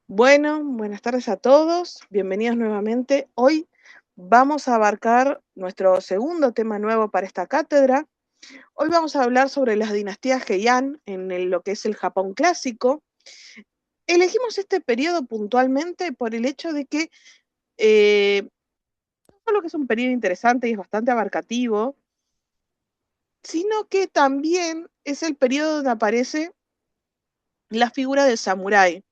Bueno, buenas tardes a todos, bienvenidos nuevamente. Hoy vamos a abarcar nuestro segundo tema nuevo para esta cátedra. Hoy vamos a hablar sobre las dinastías Heian lo que es el Japón clásico. Elegimos este periodo puntualmente por el hecho de que no solo que es un periodo interesante y es bastante abarcativo, sino que también es el periodo donde aparece la figura del samurái,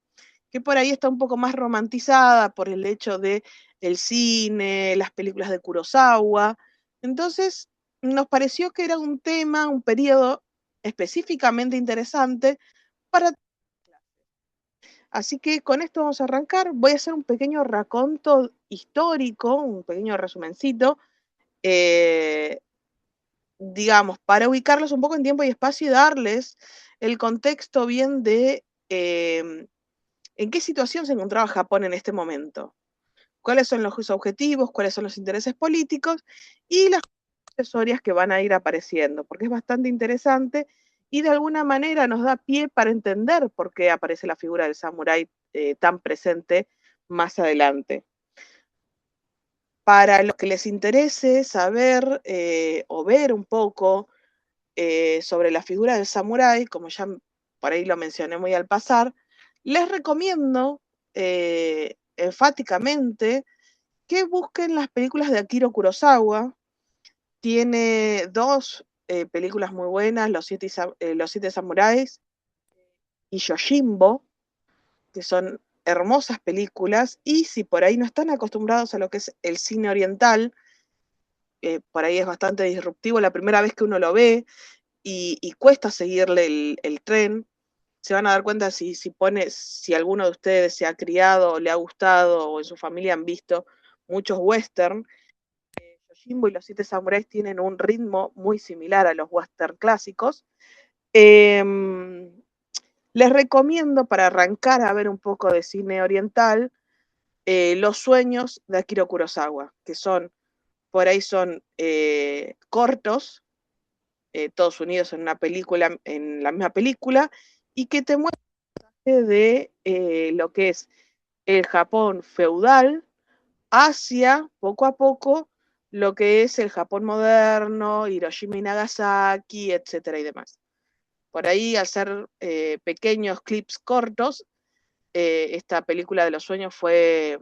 que por ahí está un poco más romantizada por el hecho de el cine, las películas de Kurosawa. Entonces, nos pareció que era un tema, un periodo específicamente interesante para... Así que con esto vamos a arrancar. Voy a hacer un pequeño raconto histórico, un pequeño resumencito, eh, digamos, para ubicarlos un poco en tiempo y espacio y darles el contexto bien de en qué situación se encontraba Japón en este momento, cuáles son los objetivos, cuáles son los intereses políticos y las accesorias que van a ir apareciendo, porque es bastante interesante y de alguna manera nos da pie para entender por qué aparece la figura del samurái tan presente más adelante. Para los que les interese saber o ver un poco sobre la figura del samurái, como ya por ahí lo mencioné muy al pasar, les recomiendo enfáticamente que busquen las películas de Akira Kurosawa. Tiene dos películas muy buenas, Los Siete Samuráis y Yojimbo, que son hermosas películas, y si por ahí no están acostumbrados a lo que es el cine oriental, por ahí es bastante disruptivo la primera vez que uno lo ve y cuesta seguirle el tren, se van a dar cuenta si alguno de ustedes se ha criado o le ha gustado o en su familia han visto muchos western. Yojimbo y Los Siete Samuráis tienen un ritmo muy similar a los western clásicos. Eh, Les recomiendo para arrancar a ver un poco de cine oriental Los Sueños de Akira Kurosawa, que por ahí son cortos, todos unidos en una película, en la misma película, y que te muestran de lo que es el Japón feudal hacia, poco a poco, lo que es el Japón moderno, Hiroshima y Nagasaki, etcétera y demás. Por ahí, al ser pequeños clips cortos, esta película de los sueños fue,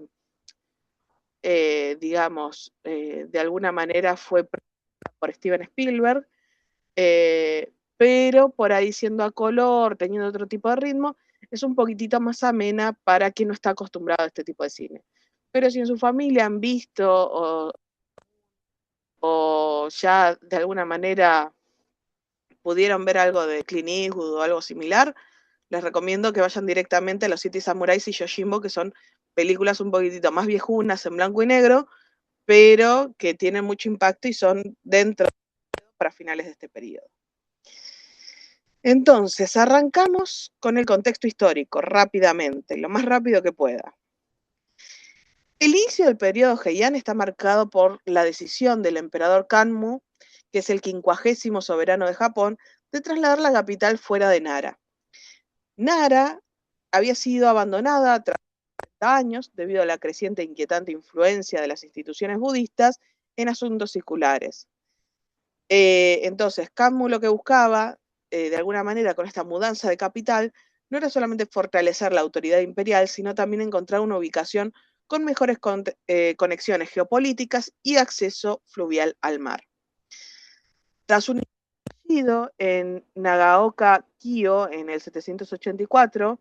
digamos, de alguna manera fue por Steven Spielberg, pero por ahí siendo a color, teniendo otro tipo de ritmo, es un poquitito más amena para quien no está acostumbrado a este tipo de cine. Pero si en su familia han visto o ya de alguna manera pudieron ver algo de Clint Eastwood o algo similar, les recomiendo que vayan directamente a Los Siete Samuráis y Yojimbo, que son películas un poquitito más viejunas en blanco y negro, pero que tienen mucho impacto y son dentro para finales de este periodo. Entonces, arrancamos con el contexto histórico rápidamente, lo más rápido que pueda. El inicio del periodo Heian está marcado por la decisión del emperador Kanmu, que es el 50º soberano de Japón, de trasladar la capital fuera de Nara. Nara había sido abandonada tras 30 años debido a la creciente e inquietante influencia de las instituciones budistas en asuntos seculares. Entonces, Kanmu lo que buscaba, de alguna manera, con esta mudanza de capital, no era solamente fortalecer la autoridad imperial, sino también encontrar una ubicación con mejores conexiones geopolíticas y acceso fluvial al mar. Tras un nacido en Nagaoka-Kyo en el 784,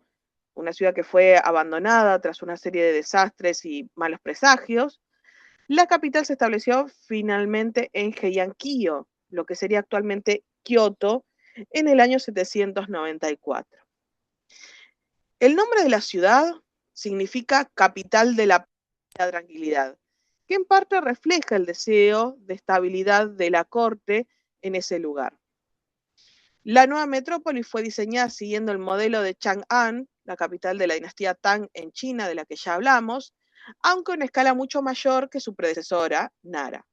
una ciudad que fue abandonada tras una serie de desastres y malos presagios, la capital se estableció finalmente en Heian-Kyo, lo que sería actualmente Kioto, en el año 794. El nombre de la ciudad significa capital de la tranquilidad, que en parte refleja el deseo de estabilidad de la corte en ese lugar. La nueva metrópoli fue diseñada siguiendo el modelo de Chang'an, la capital de la dinastía Tang en China, de la que ya hablamos, aunque en escala mucho mayor que su predecesora, Nara.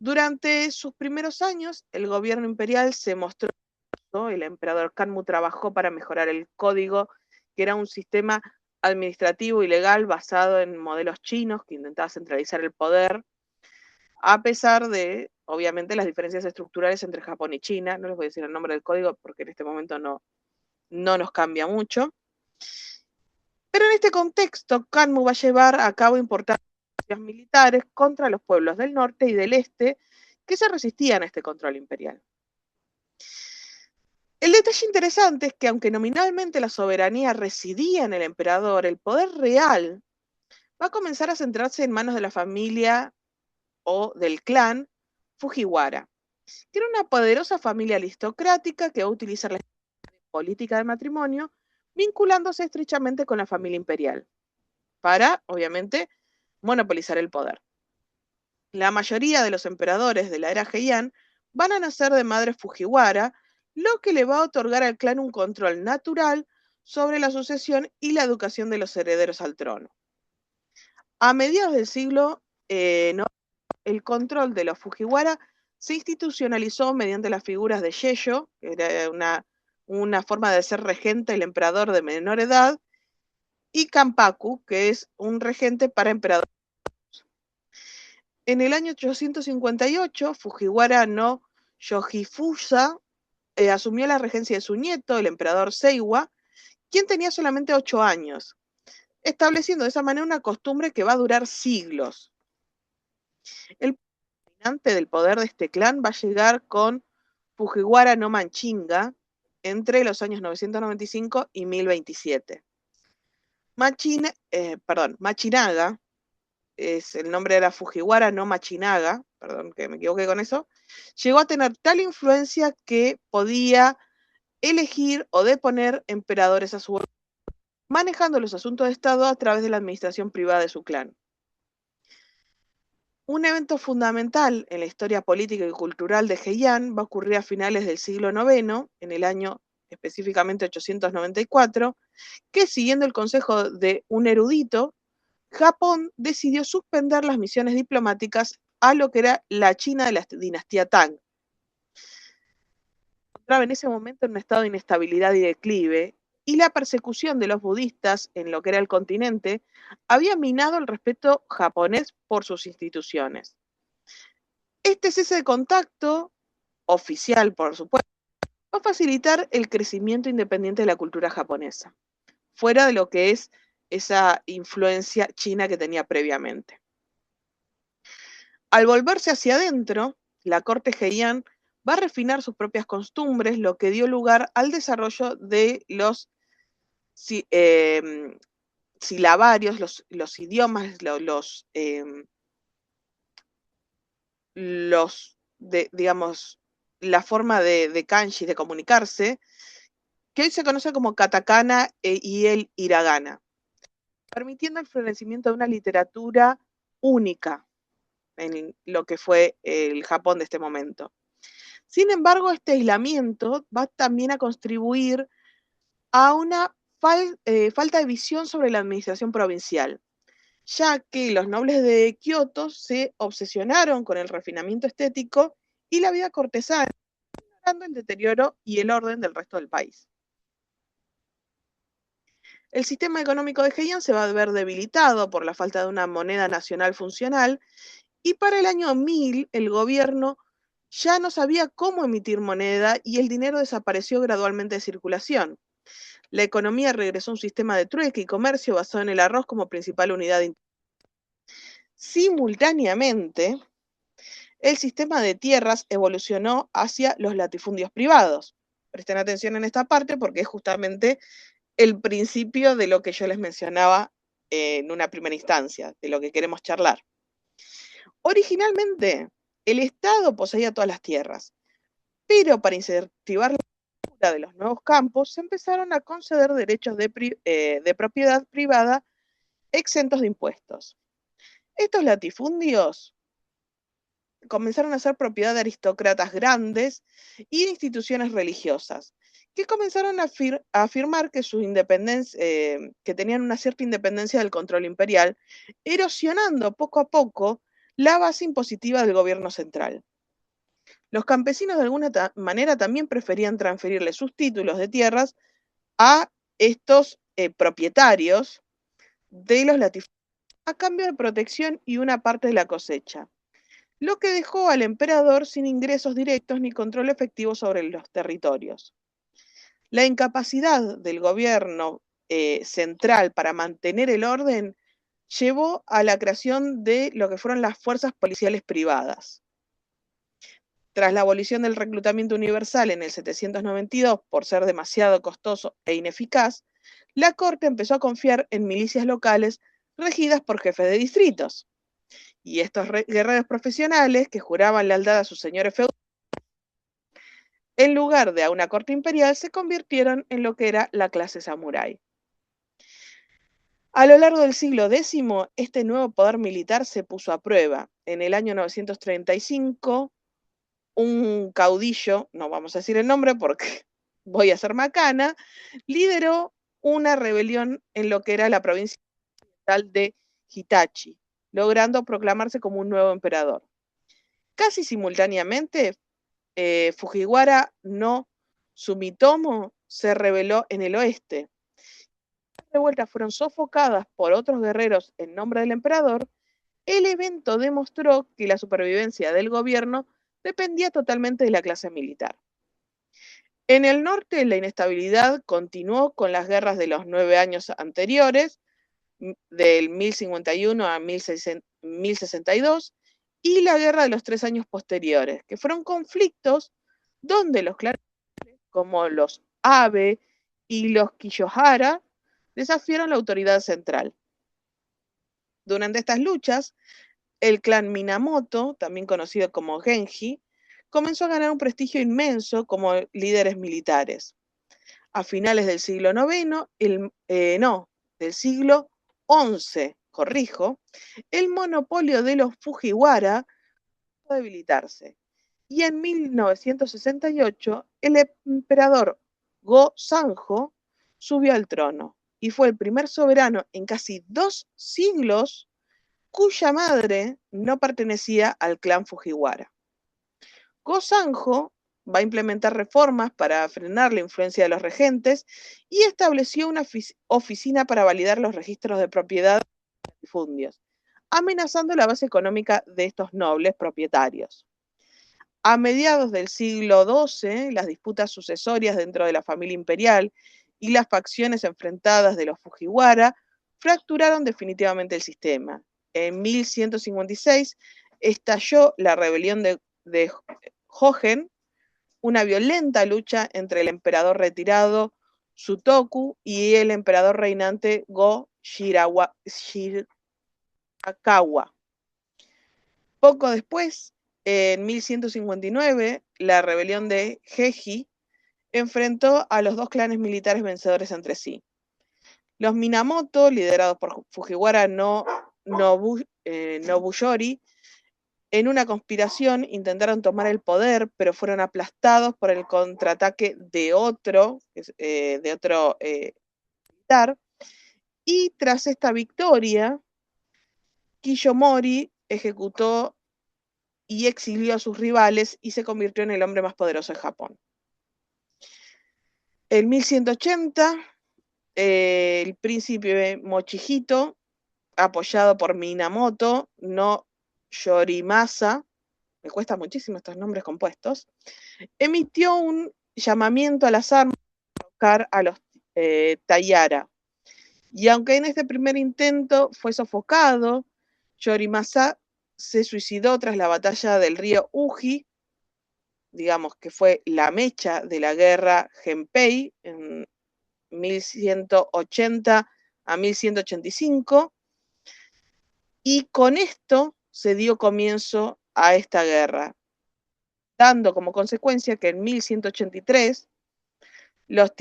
Durante sus primeros años, el gobierno imperial se mostró, ¿no? El emperador Kanmu trabajó para mejorar el código, que era un sistema administrativo y legal basado en modelos chinos que intentaba centralizar el poder, a pesar de, obviamente, las diferencias estructurales entre Japón y China. No les voy a decir el nombre del código porque en este momento no nos cambia mucho. Pero en este contexto, Kanmu va a llevar a cabo importantes acciones militares contra los pueblos del norte y del este que se resistían a este control imperial. El detalle interesante es que aunque nominalmente la soberanía residía en el emperador, el poder real va a comenzar a centrarse en manos de la familia o del clan Fujiwara, que era una poderosa familia aristocrática que va a utilizar la política de matrimonio vinculándose estrechamente con la familia imperial para, obviamente, monopolizar el poder. La mayoría de los emperadores de la era Heian van a nacer de madres Fujiwara, lo que le va a otorgar al clan un control natural sobre la sucesión y la educación de los herederos al trono. A mediados del siglo el control de los Fujiwara se institucionalizó mediante las figuras de Yeyo, que era una forma de ser regente el emperador de menor edad, y Kanpaku, que es un regente para emperadores. En el año 858, Fujiwara no Yojifusa asumió la regencia de su nieto, el emperador Seiwa, quien tenía solamente 8 años, estableciendo de esa manera una costumbre que va a durar siglos. El dominante del poder de este clan va a llegar con Fujiwara no Manchinga entre los años 995 y 1027. Machinaga, el nombre era Fujiwara no Machinaga, perdón que me equivoqué con eso, llegó a tener tal influencia que podía elegir o deponer emperadores a su voluntad, manejando los asuntos de Estado a través de la administración privada de su clan. Un evento fundamental en la historia política y cultural de Heian va a ocurrir a finales del siglo IX, en el año específicamente 894, que siguiendo el consejo de un erudito, Japón decidió suspender las misiones diplomáticas a lo que era la China de la dinastía Tang. Se encontraba en ese momento en un estado de inestabilidad y declive, y la persecución de los budistas en lo que era el continente había minado el respeto japonés por sus instituciones. Este cese de contacto, oficial por supuesto, va a facilitar el crecimiento independiente de la cultura japonesa, fuera de lo que es esa influencia china que tenía previamente. Al volverse hacia adentro, la corte Heian va a refinar sus propias costumbres, lo que dio lugar al desarrollo de los silabarios, los idiomas, digamos, la forma de kanji de comunicarse, que hoy se conoce como katakana y el hiragana, permitiendo el florecimiento de una literatura única en lo que fue el Japón de este momento. Sin embargo, este aislamiento va también a contribuir a una falta de visión sobre la administración provincial, ya que los nobles de Kioto se obsesionaron con el refinamiento estético y la vida cortesana, ignorando el deterioro y el orden del resto del país. El sistema económico de Heian se va a ver debilitado por la falta de una moneda nacional funcional, y para el año 1000 el gobierno ya no sabía cómo emitir moneda y el dinero desapareció gradualmente de circulación. La economía regresó a un sistema de trueque y comercio basado en el arroz como principal unidad. Simultáneamente, el sistema de tierras evolucionó hacia los latifundios privados. Presten atención en esta parte porque es justamente el principio de lo que yo les mencionaba en una primera instancia, de lo que queremos charlar. Originalmente, el Estado poseía todas las tierras, pero para incentivar la apertura de los nuevos campos, se empezaron a conceder derechos de propiedad privada exentos de impuestos. Estos latifundios comenzaron a ser propiedad de aristócratas grandes y de instituciones religiosas, que comenzaron a afirmar que que tenían una cierta independencia del control imperial, erosionando poco a poco la base impositiva del gobierno central. Los campesinos de alguna manera también preferían transferirle sus títulos de tierras a estos propietarios de los latifundios a cambio de protección y una parte de la cosecha, lo que dejó al emperador sin ingresos directos ni control efectivo sobre los territorios. La incapacidad del gobierno central para mantener el orden llevó a la creación de lo que fueron las fuerzas policiales privadas. Tras la abolición del reclutamiento universal en el 792 por ser demasiado costoso e ineficaz, la corte empezó a confiar en milicias locales regidas por jefes de distritos. Y estos guerreros profesionales que juraban lealtad a sus señores feudales, en lugar de a una corte imperial, se convirtieron en lo que era la clase samurái. A lo largo del siglo X, este nuevo poder militar se puso a prueba. En el año 935, un caudillo, no vamos a decir el nombre porque voy a ser macana, lideró una rebelión en lo que era la provincia de Hitachi, logrando proclamarse como un nuevo emperador. Casi simultáneamente, Fujiwara no Sumitomo se rebeló en el oeste. Las revueltas fueron sofocadas por otros guerreros en nombre del emperador. El evento demostró que la supervivencia del gobierno dependía totalmente de la clase militar. En el norte, la inestabilidad continuó con las guerras de los 9 años anteriores, del 1051 a 1062, y la guerra de los 3 años posteriores, que fueron conflictos donde los clanes como los Abe y los Kiyohara desafiaron la autoridad central. Durante estas luchas, el clan Minamoto, también conocido como Genji, comenzó a ganar un prestigio inmenso como líderes militares. A finales del siglo IX, del siglo XI, corrijo, el monopolio de los Fujiwara comenzó a debilitarse. Y en 1968, el emperador Go-Sanjo subió al trono y fue el primer soberano en casi 2 siglos cuya madre no pertenecía al clan Fujiwara. Go-Sanjo va a implementar reformas para frenar la influencia de los regentes y estableció una oficina para validar los registros de propiedad de latifundios, amenazando la base económica de estos nobles propietarios. A mediados del siglo XII, las disputas sucesorias dentro de la familia imperial y las facciones enfrentadas de los Fujiwara fracturaron definitivamente el sistema. En 1156 estalló la rebelión de Hogen, una violenta lucha entre el emperador retirado Sutoku y el emperador reinante Go-Shirakawa. Poco después, en 1159, la rebelión de Heiji enfrentó a los dos clanes militares vencedores entre sí. Los Minamoto, liderados por Fujiwara no Nobuyori, en una conspiración intentaron tomar el poder, pero fueron aplastados por el contraataque de otro militar. Y tras esta victoria, Kiyomori ejecutó y exilió a sus rivales y se convirtió en el hombre más poderoso de Japón. En 1180, el príncipe Mochihito, apoyado por Minamoto no Yorimasa, me cuesta muchísimo estos nombres compuestos, emitió un llamamiento a las armas para buscar a los Taira. Y aunque en este primer intento fue sofocado, Yorimasa se suicidó tras la batalla del río Uji, digamos que fue la mecha de la guerra Genpei en 1180 a 1185, y con esto se dio comienzo a esta guerra, dando como consecuencia que en 1183 los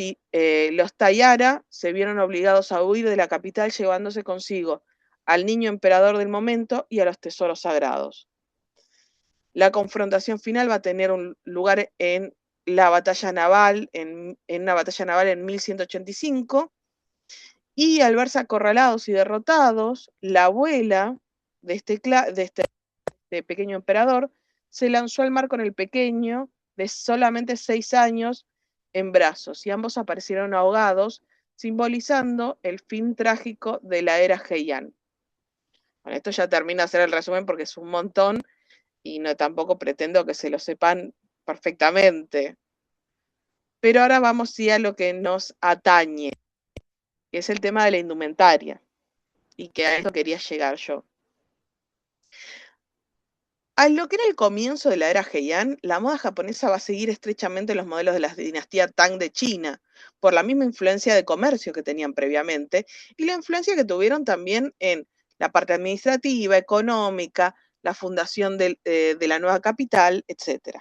Taira se vieron obligados a huir de la capital, llevándose consigo al niño emperador del momento y a los tesoros sagrados. La confrontación final va a tener un lugar en la batalla naval, en una batalla naval en 1185, y al verse acorralados y derrotados, la abuela de este pequeño emperador se lanzó al mar con el pequeño de solamente 6 años en brazos, y ambos aparecieron ahogados simbolizando el fin trágico de la era Heian. Bueno, esto ya termina de hacer el resumen porque es un montón y no tampoco pretendo que se lo sepan perfectamente. Pero ahora vamos sí a lo que nos atañe, que es el tema de la indumentaria, y que a esto quería llegar yo. A lo que era el comienzo de la era Heian, la moda japonesa va a seguir estrechamente los modelos de la dinastía Tang de China, por la misma influencia de comercio que tenían previamente y la influencia que tuvieron también en la parte administrativa, económica, la fundación de la nueva capital, etc.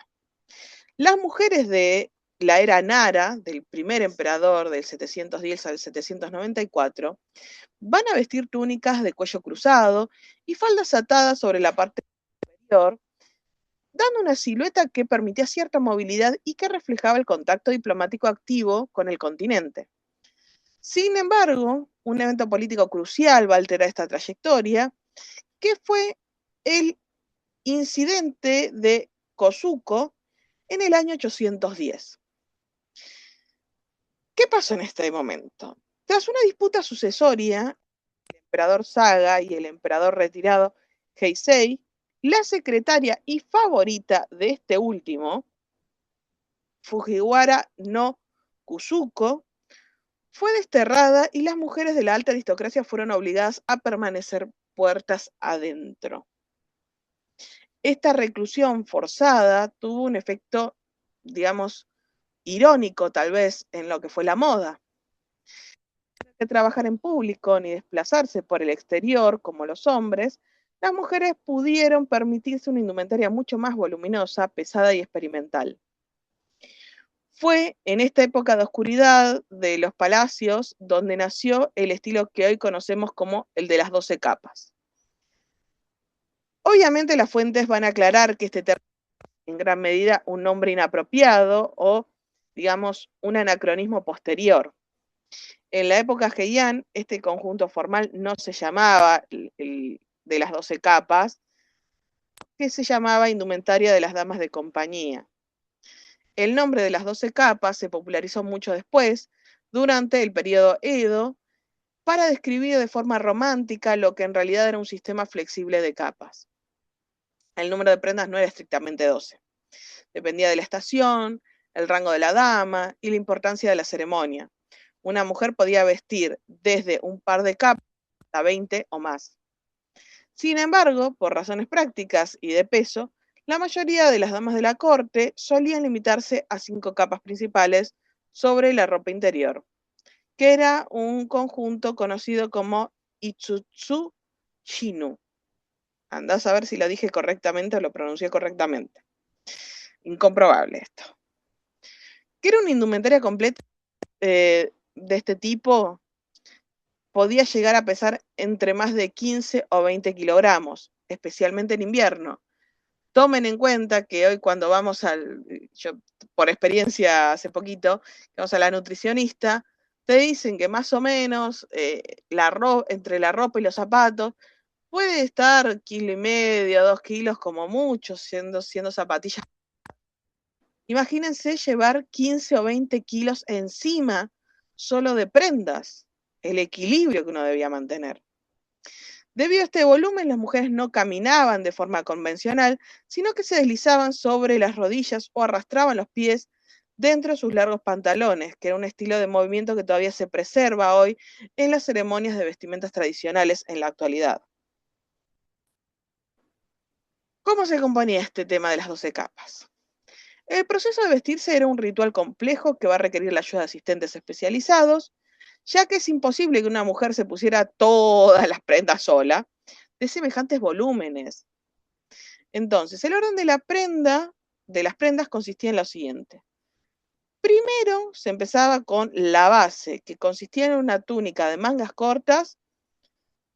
Las mujeres de la era Nara, del primer emperador del 710 al 794, van a vestir túnicas de cuello cruzado y faldas atadas sobre la parte superior, dando una silueta que permitía cierta movilidad y que reflejaba el contacto diplomático activo con el continente. Sin embargo, un evento político crucial va a alterar esta trayectoria, que fue el incidente de Kozuko en el año 810. ¿Qué pasó en este momento? Tras una disputa sucesoria, el emperador Saga y el emperador retirado Heisei, la secretaria y favorita de este último, Fujiwara no Kusuko, fue desterrada y las mujeres de la alta aristocracia fueron obligadas a permanecer puertas adentro. Esta reclusión forzada tuvo un efecto, digamos, irónico tal vez en lo que fue la moda. No que trabajar en público ni desplazarse por el exterior como los hombres, las mujeres pudieron permitirse una indumentaria mucho más voluminosa, pesada y experimental. Fue en esta época de oscuridad de los palacios donde nació el estilo que hoy conocemos como el de las 12 capas. Obviamente las fuentes van a aclarar que este término es en gran medida un nombre inapropiado o, digamos, un anacronismo posterior. En la época Heian, este conjunto formal no se llamaba el de las 12 capas, que se llamaba indumentaria de las damas de compañía. El nombre de las 12 capas se popularizó mucho después, durante el periodo Edo, para describir de forma romántica lo que en realidad era un sistema flexible de capas. El número de prendas no era estrictamente 12. Dependía de la estación, el rango de la dama y la importancia de la ceremonia. Una mujer podía vestir desde un par de capas hasta 20 o más. Sin embargo, por razones prácticas y de peso, la mayoría de las damas de la corte solían limitarse a 5 capas principales sobre la ropa interior, que era un conjunto conocido como Itsutsu Shinu. Andás a ver si lo dije correctamente o lo pronuncié correctamente. Incomprobable esto. Que era una indumentaria completa de este tipo, podía llegar a pesar entre más de 15 o 20 kilogramos, especialmente en invierno. Tomen en cuenta que hoy cuando vamos yo por experiencia hace poquito, vamos a la nutricionista, te dicen que más o menos entre la ropa y los zapatos puede estar 1,5 kilos, 2 kilos como mucho, siendo zapatillas. Imagínense llevar 15 o 20 kilos encima solo de prendas, el equilibrio que uno debía mantener. Debido a este volumen, las mujeres no caminaban de forma convencional, sino que se deslizaban sobre las rodillas o arrastraban los pies dentro de sus largos pantalones, que era un estilo de movimiento que todavía se preserva hoy en las ceremonias de vestimentas tradicionales en la actualidad. ¿Cómo se componía este tema de las 12 capas? El proceso de vestirse era un ritual complejo que va a requerir la ayuda de asistentes especializados, ya que es imposible que una mujer se pusiera todas las prendas sola, de semejantes volúmenes. Entonces, el orden de las prendas consistía en lo siguiente. Primero se empezaba con la base, que consistía en una túnica de mangas cortas,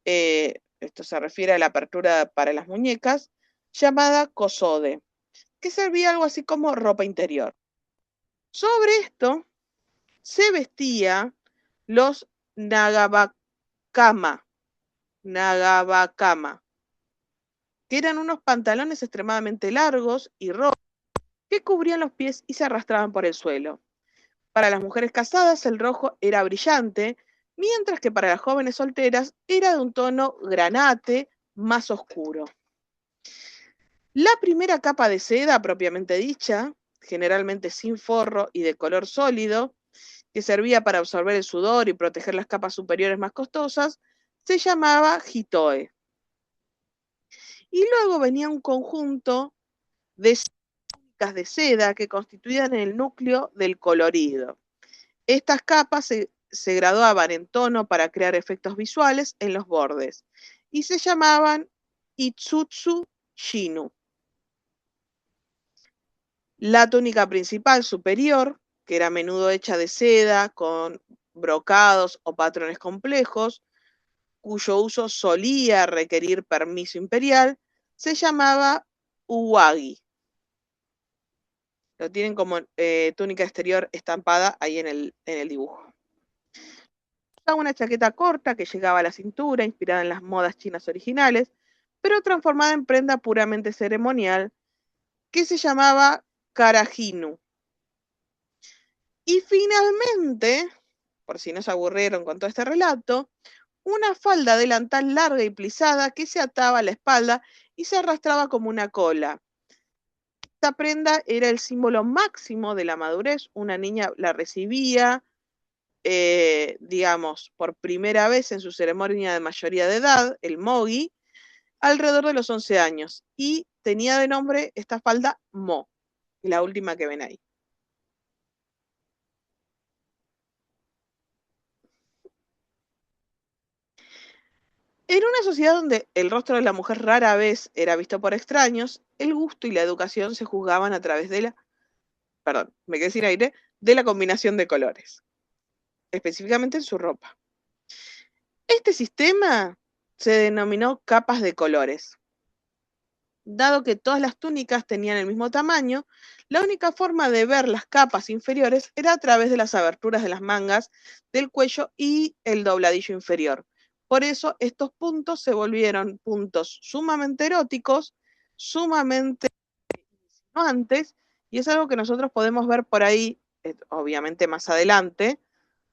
esto se refiere a la apertura para las muñecas, llamada kosode, que servía algo así como ropa interior. Sobre esto se vestía los nagabakama, que eran unos pantalones extremadamente largos y rojos que cubrían los pies y se arrastraban por el suelo. Para las mujeres casadas el rojo era brillante, mientras que para las jóvenes solteras era de un tono granate más oscuro. La primera capa de seda, propiamente dicha, generalmente sin forro y de color sólido, que servía para absorber el sudor y proteger las capas superiores más costosas, se llamaba hitoe. Y luego venía un conjunto de túnicas de seda que constituían el núcleo del colorido. Estas capas se graduaban en tono para crear efectos visuales en los bordes y se llamaban Itsutsu Shinu. La túnica principal superior, que era a menudo hecha de seda con brocados o patrones complejos, cuyo uso solía requerir permiso imperial, se llamaba uwagi. Lo tienen como túnica exterior estampada ahí en el dibujo. Usaba una chaqueta corta que llegaba a la cintura, inspirada en las modas chinas originales, pero transformada en prenda puramente ceremonial, que se llamaba karajinu. Y finalmente, por si no se aburrieron con todo este relato, una falda delantal larga y plisada que se ataba a la espalda y se arrastraba como una cola. Esta prenda era el símbolo máximo de la madurez. Una niña la recibía, digamos, por primera vez en su ceremonia de mayoría de edad, el mogi, alrededor de los 11 años. Y tenía de nombre esta falda Mo, la última que ven ahí. En una sociedad donde el rostro de la mujer rara vez era visto por extraños, el gusto y la educación se juzgaban a través de perdón, me quedé sin aire, de la combinación de colores, específicamente en su ropa. Este sistema se denominó capas de colores. Dado que todas las túnicas tenían el mismo tamaño, la única forma de ver las capas inferiores era a través de las aberturas de las mangas, del cuello y el dobladillo inferior. Por eso estos puntos se volvieron puntos sumamente eróticos, sumamente insinuantes, y es algo que nosotros podemos ver por ahí, obviamente más adelante,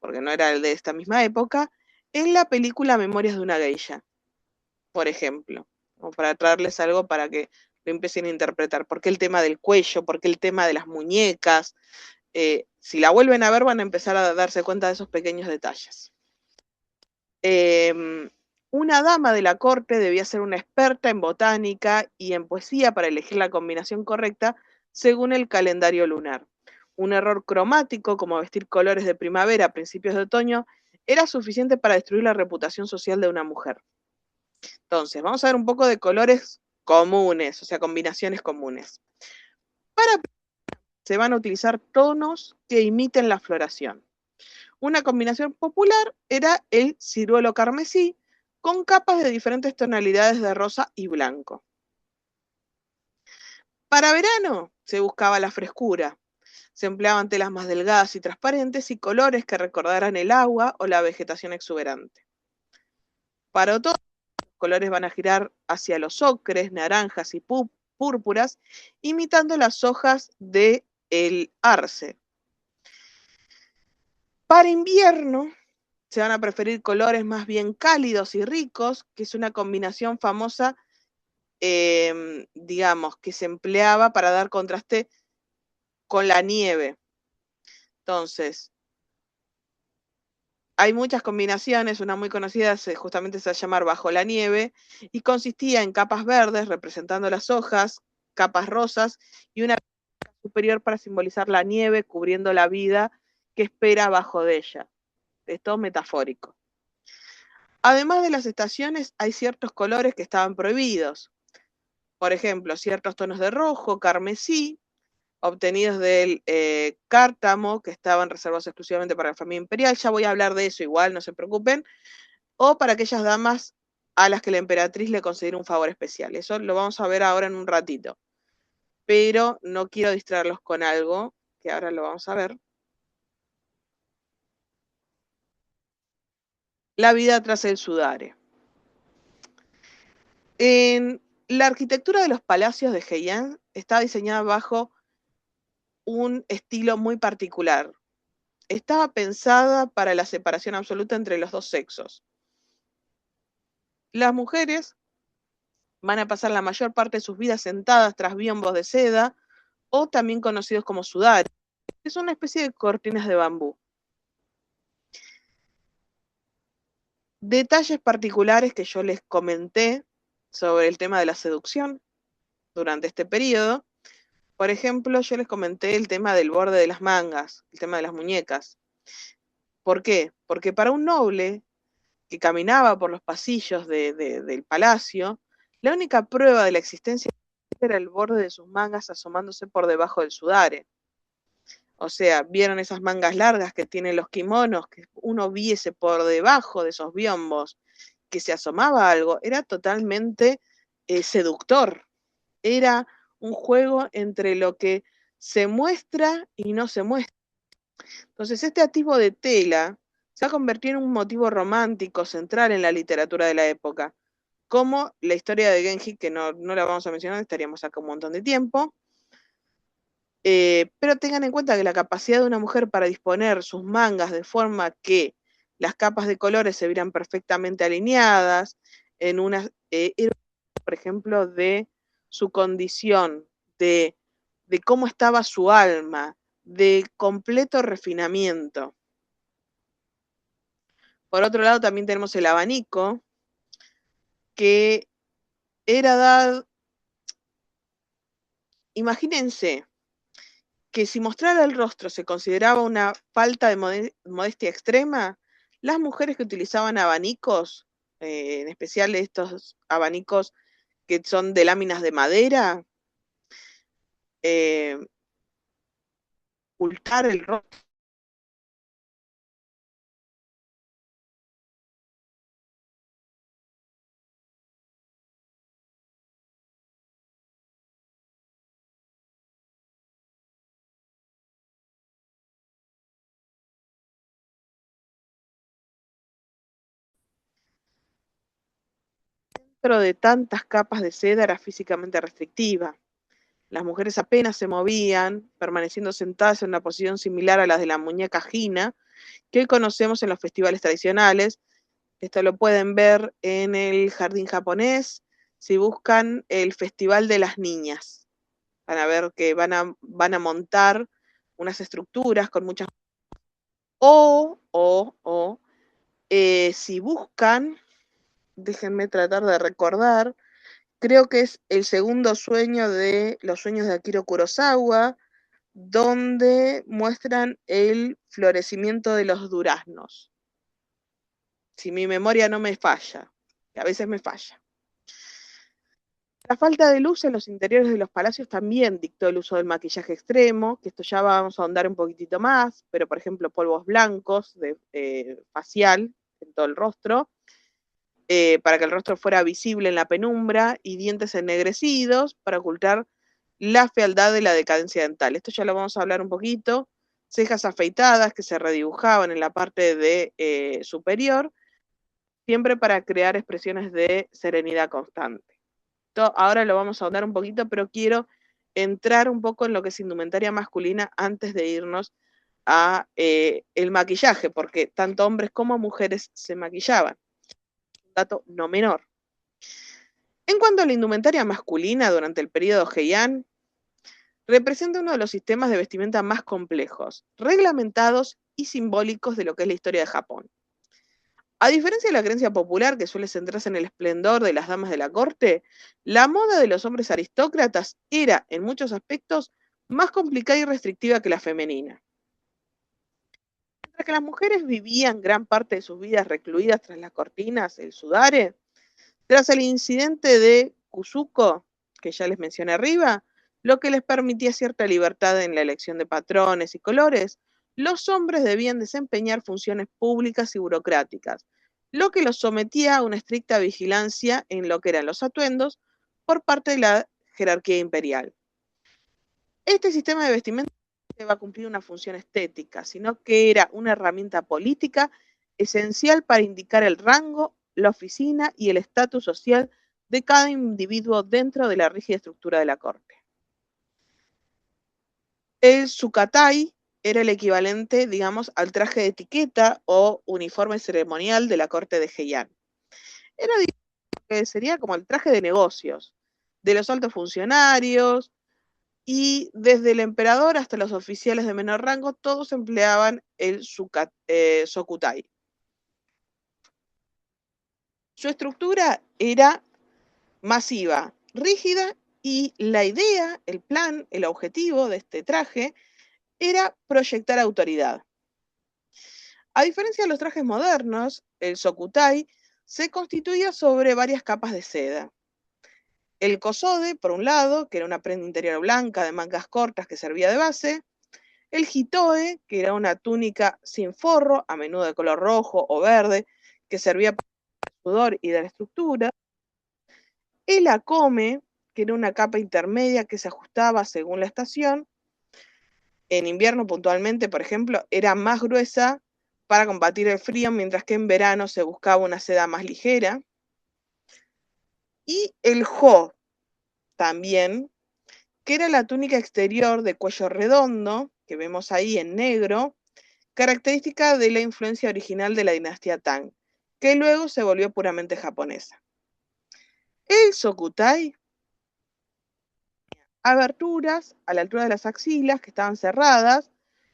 porque no era el de esta misma época, en la película Memorias de una geisha, por ejemplo, o para traerles algo para que lo empiecen a interpretar. ¿Por qué el tema del cuello? ¿Por qué el tema de las muñecas? Si la vuelven a ver van a empezar a darse cuenta de esos pequeños detalles. Una dama de la corte debía ser una experta en botánica y en poesía para elegir la combinación correcta según el calendario lunar. Un error cromático, como vestir colores de primavera a principios de otoño, era suficiente para destruir la reputación social de una mujer. Entonces, vamos a ver un poco de colores comunes, o sea, combinaciones comunes. Para se van a utilizar tonos que imiten la floración. Una combinación popular era el ciruelo carmesí, con capas de diferentes tonalidades de rosa y blanco. Para verano se buscaba la frescura. Se empleaban telas más delgadas y transparentes y colores que recordaran el agua o la vegetación exuberante. Para otoño, los colores van a girar hacia los ocres, naranjas y púrpuras, imitando las hojas del arce. Para invierno, se van a preferir colores más bien cálidos y ricos, que es una combinación famosa, digamos, que se empleaba para dar contraste con la nieve. Entonces, hay muchas combinaciones, una muy conocida justamente se va a llamar Bajo la nieve, y consistía en capas verdes representando las hojas, capas rosas y una capa superior para simbolizar la nieve cubriendo la vida que espera abajo de ella. Es todo metafórico. Además de las estaciones, hay ciertos colores que estaban prohibidos. Por ejemplo, ciertos tonos de rojo, carmesí, obtenidos del cártamo, que estaban reservados exclusivamente para la familia imperial. Ya voy a hablar de eso igual, no se preocupen. O para aquellas damas a las que la emperatriz le concediera un favor especial. Eso lo vamos a ver ahora en un ratito. Pero no quiero distraerlos con algo, que ahora lo vamos a ver. La vida tras el sudare. En la arquitectura de los palacios de Heian está diseñada bajo un estilo muy particular. estaba pensada para la separación absoluta entre los dos sexos. Las mujeres van a pasar la mayor parte de sus vidas sentadas tras biombos de seda, o también conocidos como sudares, que son una especie de cortinas de bambú. Detalles particulares que yo les comenté sobre el tema de la seducción durante este periodo. Por ejemplo, yo les comenté el tema del borde de las mangas, el tema de las muñecas. ¿Por qué? Porque para un noble que caminaba por los pasillos del palacio, la única prueba de la existencia era el borde de sus mangas asomándose por debajo del sudare. O sea, vieron esas mangas largas que tienen los kimonos, que uno viese por debajo de esos biombos que se asomaba algo, era totalmente seductor. Era un juego entre lo que se muestra y no se muestra. Entonces, este atisbo de tela se ha convertido en un motivo romántico central en la literatura de la época, como la historia de Genji, que no la vamos a mencionar, estaríamos acá un montón de tiempo. Pero tengan en cuenta que la capacidad de una mujer para disponer sus mangas de forma que las capas de colores se vieran perfectamente alineadas, por ejemplo, de su condición, de cómo estaba su alma, de completo refinamiento. Por otro lado, también tenemos el abanico, que era dado, imagínense, que si mostrar el rostro se consideraba una falta de modestia extrema, las mujeres que utilizaban abanicos, en especial estos abanicos que son de láminas de madera, eh, ocultar el rostro. Dentro de tantas capas de seda era físicamente restrictiva. Las mujeres apenas se movían, permaneciendo sentadas en una posición similar a la de la muñeca Gina, que hoy conocemos en los festivales tradicionales. Esto lo pueden ver en el jardín japonés, si buscan el Festival de las Niñas. Van a ver que van a montar unas estructuras con muchas... si buscan, déjenme tratar de recordar, creo que es el segundo sueño de Los sueños de Akira Kurosawa, donde muestran el florecimiento de los duraznos. Si mi memoria no me falla, que a veces me falla. La falta de luz en los interiores de los palacios también dictó el uso del maquillaje extremo, que esto ya vamos a ahondar un poquitito más, pero por ejemplo polvos blancos facial en todo el rostro, para que el rostro fuera visible en la penumbra, y dientes ennegrecidos para ocultar la fealdad de la decadencia dental. Esto ya lo vamos a hablar un poquito. Cejas afeitadas que se redibujaban en la parte superior, siempre para crear expresiones de serenidad constante. Ahora lo vamos a ahondar un poquito, pero quiero entrar un poco en lo que es indumentaria masculina antes de irnos a el maquillaje, porque tanto hombres como mujeres se maquillaban. Un dato no menor. En cuanto a la indumentaria masculina durante el periodo Heian, representa uno de los sistemas de vestimenta más complejos, reglamentados y simbólicos de lo que es la historia de Japón. A diferencia de la creencia popular, que suele centrarse en el esplendor de las damas de la corte, la moda de los hombres aristócratas era, en muchos aspectos, más complicada y restrictiva que la femenina. Mientras que las mujeres vivían gran parte de sus vidas recluidas tras las cortinas, el sudare, tras el incidente de Kuzuko, que ya les mencioné arriba, lo que les permitía cierta libertad en la elección de patrones y colores, los hombres debían desempeñar funciones públicas y burocráticas, lo que los sometía a una estricta vigilancia en lo que eran los atuendos por parte de la jerarquía imperial. Este sistema de vestimenta no iba a cumplir una función estética, sino que era una herramienta política esencial para indicar el rango, la oficina y el estatus social de cada individuo dentro de la rígida estructura de la corte. El Sukatay era el equivalente, digamos, al traje de etiqueta o uniforme ceremonial de la corte de Heian. Era, sería como el traje de negocios de los altos funcionarios, y desde el emperador hasta los oficiales de menor rango, todos empleaban el sokutai. Su estructura era masiva, rígida, y la idea, el plan, el objetivo de este traje era proyectar autoridad. A diferencia de los trajes modernos, el sokutai se constituía sobre varias capas de seda. El kosode, por un lado, que era una prenda interior blanca de mangas cortas que servía de base. El hitoe, que era una túnica sin forro, a menudo de color rojo o verde, que servía para el sudor y dar estructura. El akome, que era una capa intermedia que se ajustaba según la estación. En invierno, puntualmente, por ejemplo, era más gruesa para combatir el frío, mientras que en verano se buscaba una seda más ligera. Y el ho, también, que era la túnica exterior de cuello redondo, que vemos ahí en negro, característica de la influencia original de la dinastía Tang, que luego se volvió puramente japonesa. El sokutai, aberturas a la altura de las axilas que estaban cerradas,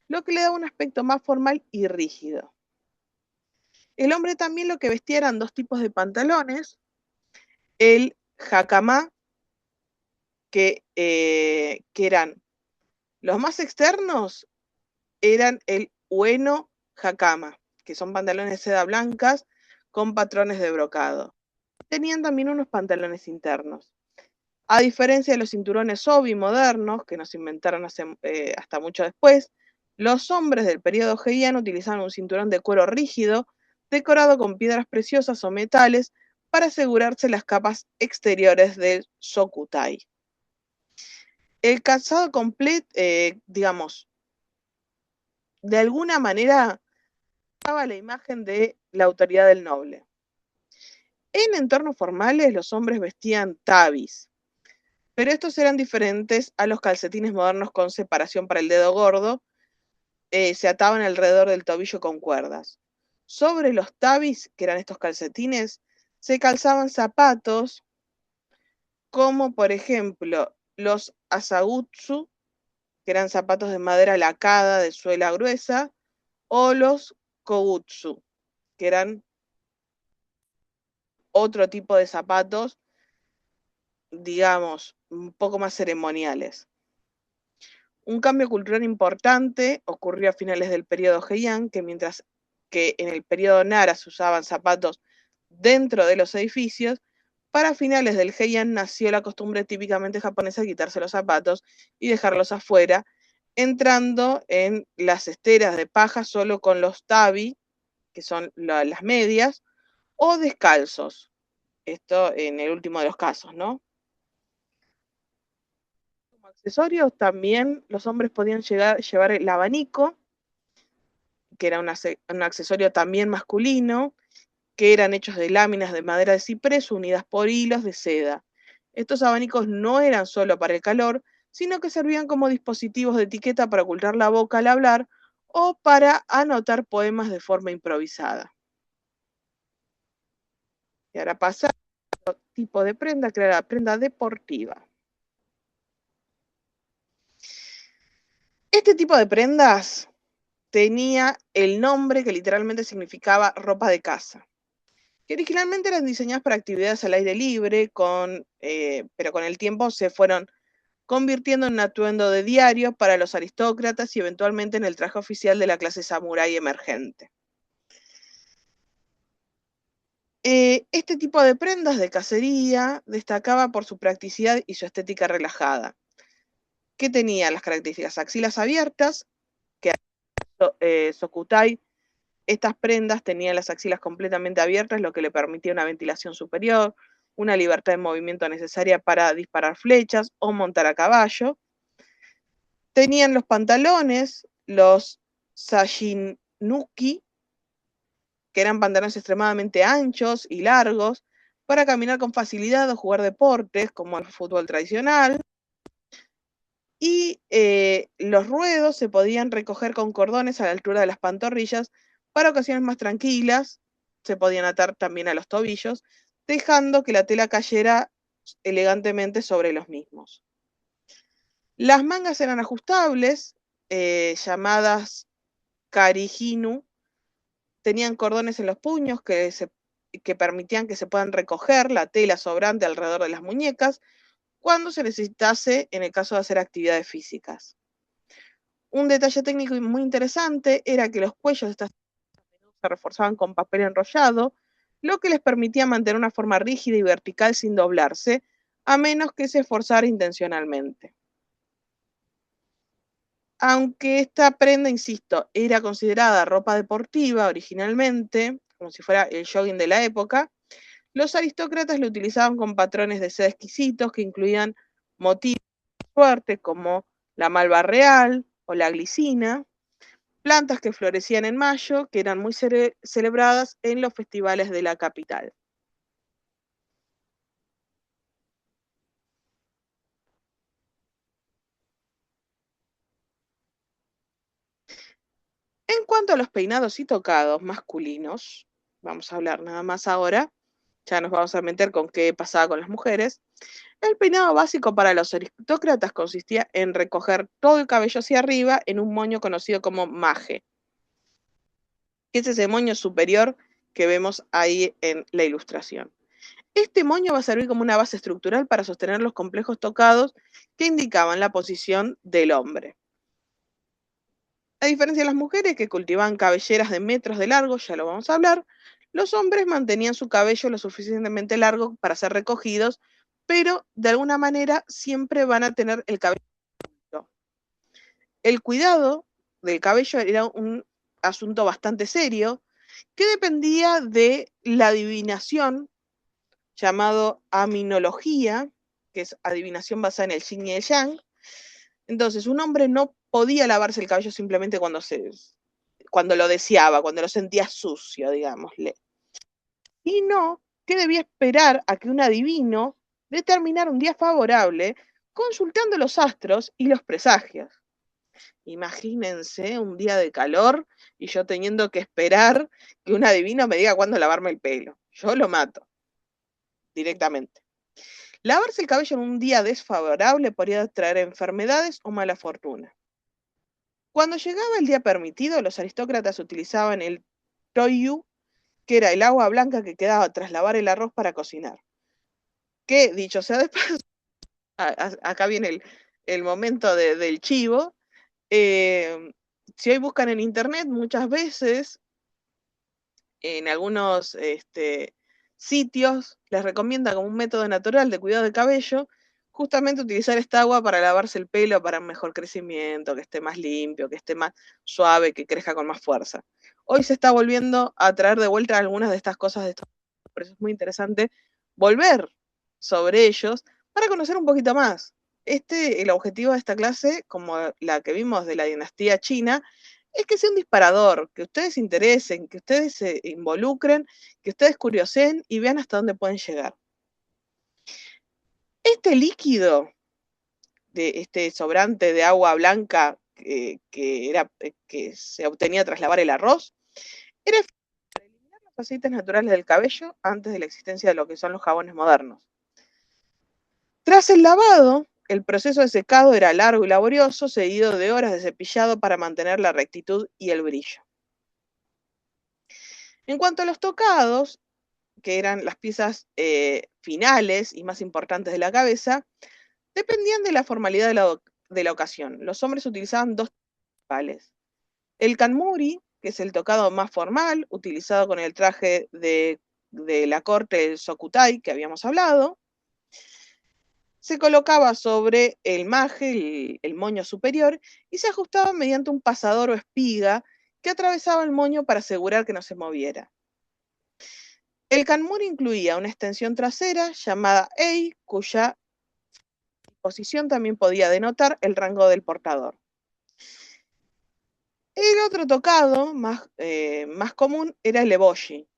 lo que le daba un aspecto más formal y rígido. El hombre también lo que vestía eran dos tipos de pantalones, el hakama, que eran los más externos, eran el ueno hakama, que son pantalones de seda blancas con patrones de brocado. Tenían también unos pantalones internos. A diferencia de los cinturones obi modernos, que nos inventaron hasta mucho después, los hombres del periodo Heian utilizaban un cinturón de cuero rígido, decorado con piedras preciosas o metales, para asegurarse las capas exteriores del sokutai. El calzado completo, digamos, de alguna manera daba la imagen de la autoridad del noble. En entornos formales, los hombres vestían tabis, pero estos eran diferentes a los calcetines modernos con separación para el dedo gordo, se ataban alrededor del tobillo con cuerdas. Sobre los tabis, que eran estos calcetines, se calzaban zapatos como por ejemplo los asagutsu, que eran zapatos de madera lacada de suela gruesa, o los kogutsu, que eran otro tipo de zapatos, digamos, un poco más ceremoniales. Un cambio cultural importante ocurrió a finales del periodo Heian, que mientras que en el periodo Nara se usaban zapatos dentro de los edificios, para finales del Heian nació la costumbre típicamente japonesa de quitarse los zapatos y dejarlos afuera, entrando en las esteras de paja solo con los tabi, que son las medias, o descalzos. Esto en el último de los casos, ¿no? Como accesorios también los hombres podían llevar el abanico, que era un accesorio también masculino, que eran hechos de láminas de madera de ciprés unidas por hilos de seda. Estos abanicos no eran solo para el calor, sino que servían como dispositivos de etiqueta para ocultar la boca al hablar o para anotar poemas de forma improvisada. Y ahora pasa a otro tipo de prenda, que era la prenda deportiva. Este tipo de prendas tenía el nombre que literalmente significaba ropa de casa, que originalmente eran diseñadas para actividades al aire libre, pero con el tiempo se fueron convirtiendo en un atuendo de diario para los aristócratas y eventualmente en el traje oficial de la clase samurái emergente. Este tipo de prendas de cacería destacaba por su practicidad y su estética relajada, que tenía las características axilas abiertas, que sokutai. Estas prendas tenían las axilas completamente abiertas, lo que le permitía una ventilación superior, una libertad de movimiento necesaria para disparar flechas o montar a caballo. Tenían los pantalones, los sashinuki, que eran pantalones extremadamente anchos y largos para caminar con facilidad o jugar deportes como el fútbol tradicional. y los ruedos se podían recoger con cordones a la altura de las pantorrillas. Para ocasiones más tranquilas, se podían atar también a los tobillos, dejando que la tela cayera elegantemente sobre los mismos. Las mangas eran ajustables, llamadas cariginu, tenían cordones en los puños que permitían que se puedan recoger la tela sobrante alrededor de las muñecas cuando se necesitase en el caso de hacer actividades físicas. Un detalle técnico muy interesante era que los cuellos de estas se reforzaban con papel enrollado, lo que les permitía mantener una forma rígida y vertical sin doblarse, a menos que se esforzara intencionalmente. Aunque esta prenda, insisto, era considerada ropa deportiva originalmente, como si fuera el jogging de la época, los aristócratas lo utilizaban con patrones de seda exquisitos que incluían motivos fuertes como la malva real o la glicina, plantas que florecían en mayo, que eran muy celebradas en los festivales de la capital. En cuanto a los peinados y tocados masculinos, vamos a hablar nada más ahora, ya nos vamos a meter con qué pasaba con las mujeres. El peinado básico para los aristócratas consistía en recoger todo el cabello hacia arriba en un moño conocido como maje, que es ese moño superior que vemos ahí en la ilustración. Este moño va a servir como una base estructural para sostener los complejos tocados que indicaban la posición del hombre. A diferencia de las mujeres que cultivaban cabelleras de metros de largo, ya lo vamos a hablar, los hombres mantenían su cabello lo suficientemente largo para ser recogidos, pero de alguna manera siempre van a tener el cabello. El cuidado del cabello era un asunto bastante serio que dependía de la adivinación, llamado aminología, que es adivinación basada en el yin y el yang. Entonces, un hombre no podía lavarse el cabello simplemente cuando lo deseaba, cuando lo sentía sucio, digámosle. Y no que debía esperar a que un adivino determinara un día favorable consultando los astros y los presagios. Imagínense un día de calor y yo teniendo que esperar que un adivino me diga cuándo lavarme el pelo. Yo lo mato directamente. Lavarse el cabello en un día desfavorable podría traer enfermedades o mala fortuna. Cuando llegaba el día permitido, los aristócratas utilizaban el toyu, que era el agua blanca que quedaba tras lavar el arroz para cocinar. Que, dicho sea de paso, acá viene el momento del chivo. Si hoy buscan en internet, muchas veces en algunos sitios les recomienda como un método natural de cuidado del cabello, justamente utilizar esta agua para lavarse el pelo para un mejor crecimiento, que esté más limpio, que esté más suave, que crezca con más fuerza. Hoy se está volviendo a traer de vuelta algunas de estas cosas, por eso es muy interesante volver sobre ellos para conocer un poquito más. El objetivo de esta clase, como la que vimos de la dinastía china, es que sea un disparador, que ustedes se interesen, que ustedes se involucren, que ustedes curiosen y vean hasta dónde pueden llegar. Este líquido, de este sobrante de agua blanca que se obtenía tras lavar el arroz, era para eliminar los aceites naturales del cabello antes de la existencia de lo que son los jabones modernos. Tras el lavado, el proceso de secado era largo y laborioso, seguido de horas de cepillado para mantener la rectitud y el brillo. En cuanto a los tocados, que eran las piezas finales y más importantes de la cabeza, dependían de la formalidad de la ocasión. Los hombres utilizaban dos principales. El kanmuri, que es el tocado más formal, utilizado con el traje de la corte del Sokutai, que habíamos hablado. Se colocaba sobre el maje, el moño superior, y se ajustaba mediante un pasador o espiga que atravesaba el moño para asegurar que no se moviera. El kanmuri incluía una extensión trasera llamada ei, cuya posición también podía denotar el rango del portador. El otro tocado más común era el eboshi.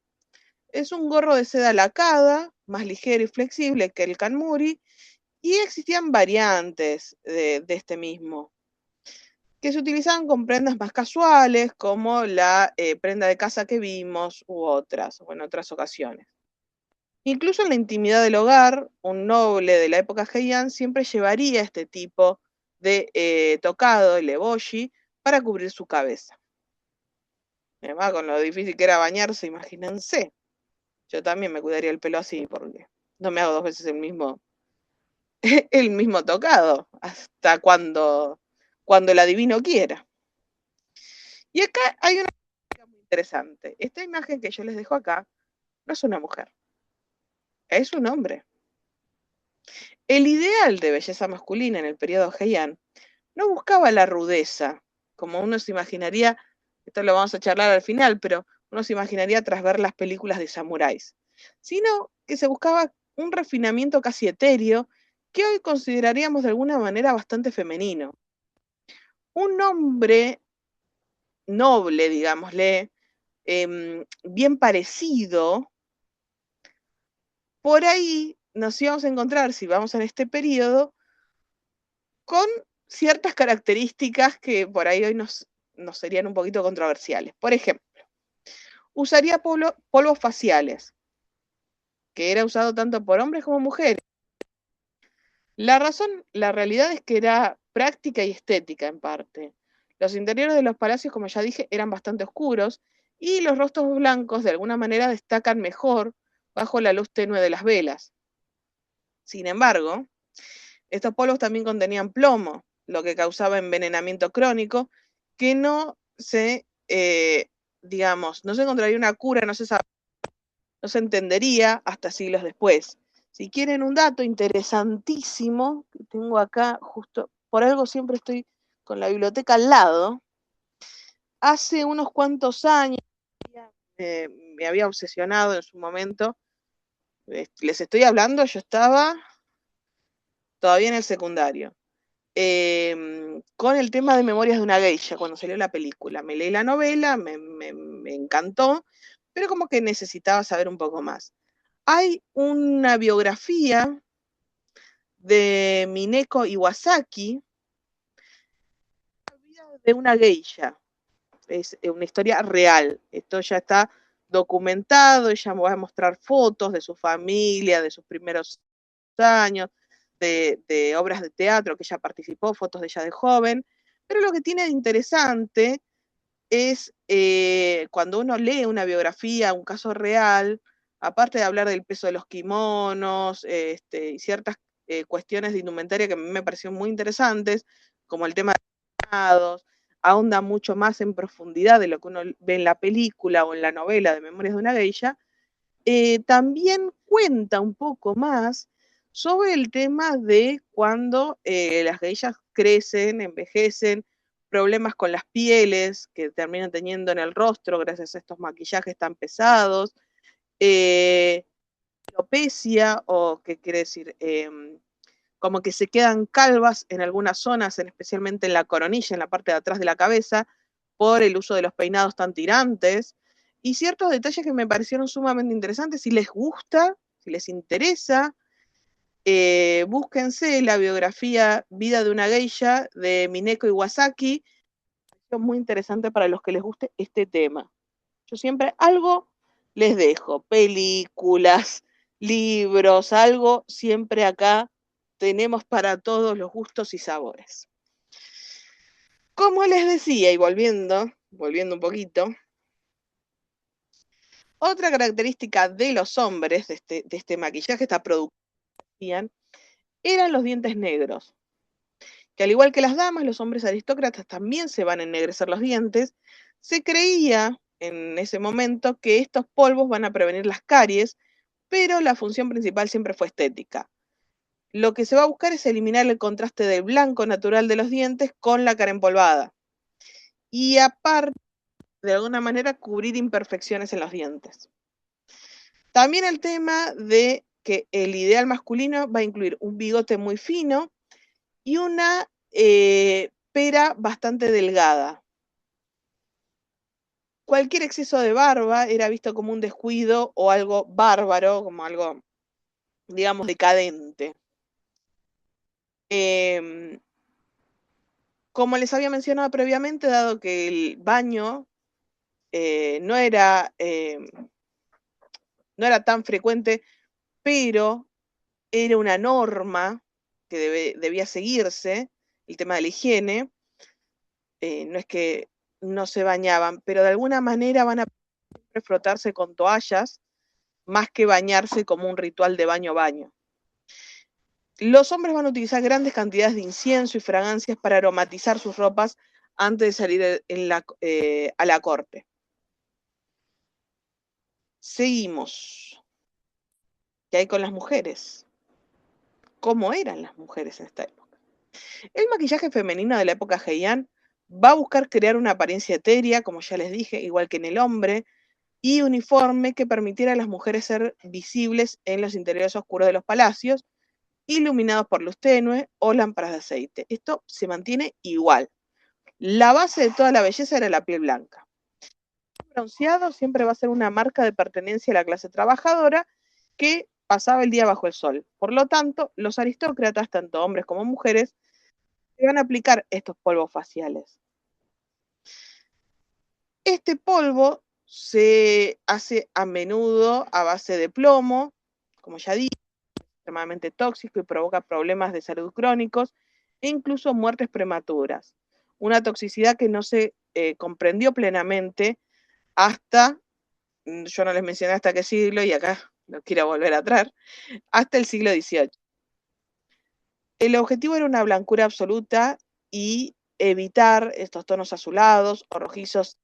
Es un gorro de seda lacada, más ligero y flexible que el kanmuri, Y existían variantes de este mismo, que se utilizaban con prendas más casuales, como la prenda de casa que vimos, u otras, o en otras ocasiones. Incluso en la intimidad del hogar, un noble de la época Heian siempre llevaría este tipo de tocado, el eboshi, para cubrir su cabeza. Además, con lo difícil que era bañarse, imagínense. Yo también me cuidaría el pelo así, porque no me hago dos veces el mismo tocado, hasta cuando el adivino quiera. Y acá hay una cosa muy interesante. Esta imagen que yo les dejo acá no es una mujer, es un hombre. El ideal de belleza masculina en el periodo Heian no buscaba la rudeza, como uno se imaginaría, esto lo vamos a charlar al final, pero uno se imaginaría tras ver las películas de samuráis, sino que se buscaba un refinamiento casi etéreo que hoy consideraríamos de alguna manera bastante femenino. Un hombre noble, digámosle, bien parecido, por ahí nos íbamos a encontrar, si vamos en este periodo, con ciertas características que por ahí hoy nos serían un poquito controversiales. Por ejemplo, usaría polvos faciales, que era usado tanto por hombres como mujeres. La realidad es que era práctica y estética en parte. Los interiores de los palacios, como ya dije, eran bastante oscuros y los rostros blancos de alguna manera destacan mejor bajo la luz tenue de las velas. Sin embargo, estos polvos también contenían plomo, lo que causaba envenenamiento crónico, que digamos, no se encontraría una cura, no se entendería hasta siglos después. Si quieren un dato interesantísimo, que tengo acá justo, por algo siempre estoy con la biblioteca al lado, hace unos cuantos años me había obsesionado en su momento, les estoy hablando, yo estaba todavía en el secundario, con el tema de Memorias de una Geisha, cuando salió la película. Me leí la novela, me encantó, pero como que necesitaba saber un poco más. Hay una biografía de Mineko Iwasaki, de una geisha. Es una historia real. Esto ya está documentado, ella va a mostrar fotos de su familia, de sus primeros años, de obras de teatro que ella participó, fotos de ella de joven. Pero lo que tiene de interesante es cuando uno lee una biografía, un caso real, aparte de hablar del peso de los kimonos y ciertas cuestiones de indumentaria que a mí me parecieron muy interesantes, como el tema de los peinados, ahonda mucho más en profundidad de lo que uno ve en la película o en la novela de Memorias de una Geisha, también cuenta un poco más sobre el tema de cuando las geishas crecen, envejecen, problemas con las pieles que terminan teniendo en el rostro gracias a estos maquillajes tan pesados, alopecia, o qué quiere decir, como que se quedan calvas en algunas zonas, especialmente en la coronilla, en la parte de atrás de la cabeza, por el uso de los peinados tan tirantes, y ciertos detalles que me parecieron sumamente interesantes. Si les gusta, si les interesa, búsquense la biografía Vida de una Geisha de Mineko Iwasaki, es muy interesante para los que les guste este tema. Yo siempre algo les dejo, películas, libros, algo, siempre acá tenemos para todos los gustos y sabores. Como les decía, y volviendo un poquito, otra característica de los hombres de este maquillaje, esta producción, eran los dientes negros, que al igual que las damas, los hombres aristócratas también se van a ennegrecer los dientes. Se creía en ese momento que estos polvos van a prevenir las caries, pero la función principal siempre fue estética. Lo que se va a buscar es eliminar el contraste del blanco natural de los dientes con la cara empolvada. Y aparte, de alguna manera, cubrir imperfecciones en los dientes. También el tema de que el ideal masculino va a incluir un bigote muy fino y una pera bastante delgada. Cualquier exceso de barba era visto como un descuido o algo bárbaro, como algo, digamos, decadente. Como les había mencionado previamente, dado que el baño no era tan frecuente, pero era una norma que debía seguirse, el tema de la higiene, no es que no se bañaban, pero de alguna manera van a frotarse con toallas más que bañarse como un ritual de baño-baño. Los hombres van a utilizar grandes cantidades de incienso y fragancias para aromatizar sus ropas antes de salir a la corte. Seguimos. ¿Qué hay con las mujeres? ¿Cómo eran las mujeres en esta época? El maquillaje femenino de la época Heian va a buscar crear una apariencia etérea, como ya les dije, igual que en el hombre, y uniforme que permitiera a las mujeres ser visibles en los interiores oscuros de los palacios, iluminados por luz tenue o lámparas de aceite. Esto se mantiene igual. La base de toda la belleza era la piel blanca. El bronceado siempre va a ser una marca de pertenencia a la clase trabajadora que pasaba el día bajo el sol. Por lo tanto, los aristócratas, tanto hombres como mujeres, van a aplicar estos polvos faciales. Este polvo se hace a menudo a base de plomo, como ya dije, extremadamente tóxico y provoca problemas de salud crónicos e incluso muertes prematuras. Una toxicidad que no se comprendió plenamente hasta, yo no les mencioné hasta qué siglo, y acá no quiero volver atrás, hasta el siglo XVIII. El objetivo era una blancura absoluta y evitar estos tonos azulados o rojizos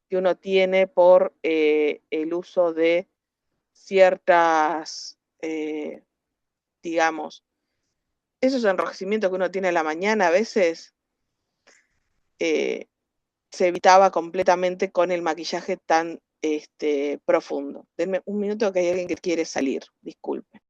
que uno tiene por el uso de ciertas, digamos, esos enrojecimientos que uno tiene a la mañana a veces, se evitaba completamente con el maquillaje tan profundo. Denme un minuto que hay alguien que quiere salir, disculpe.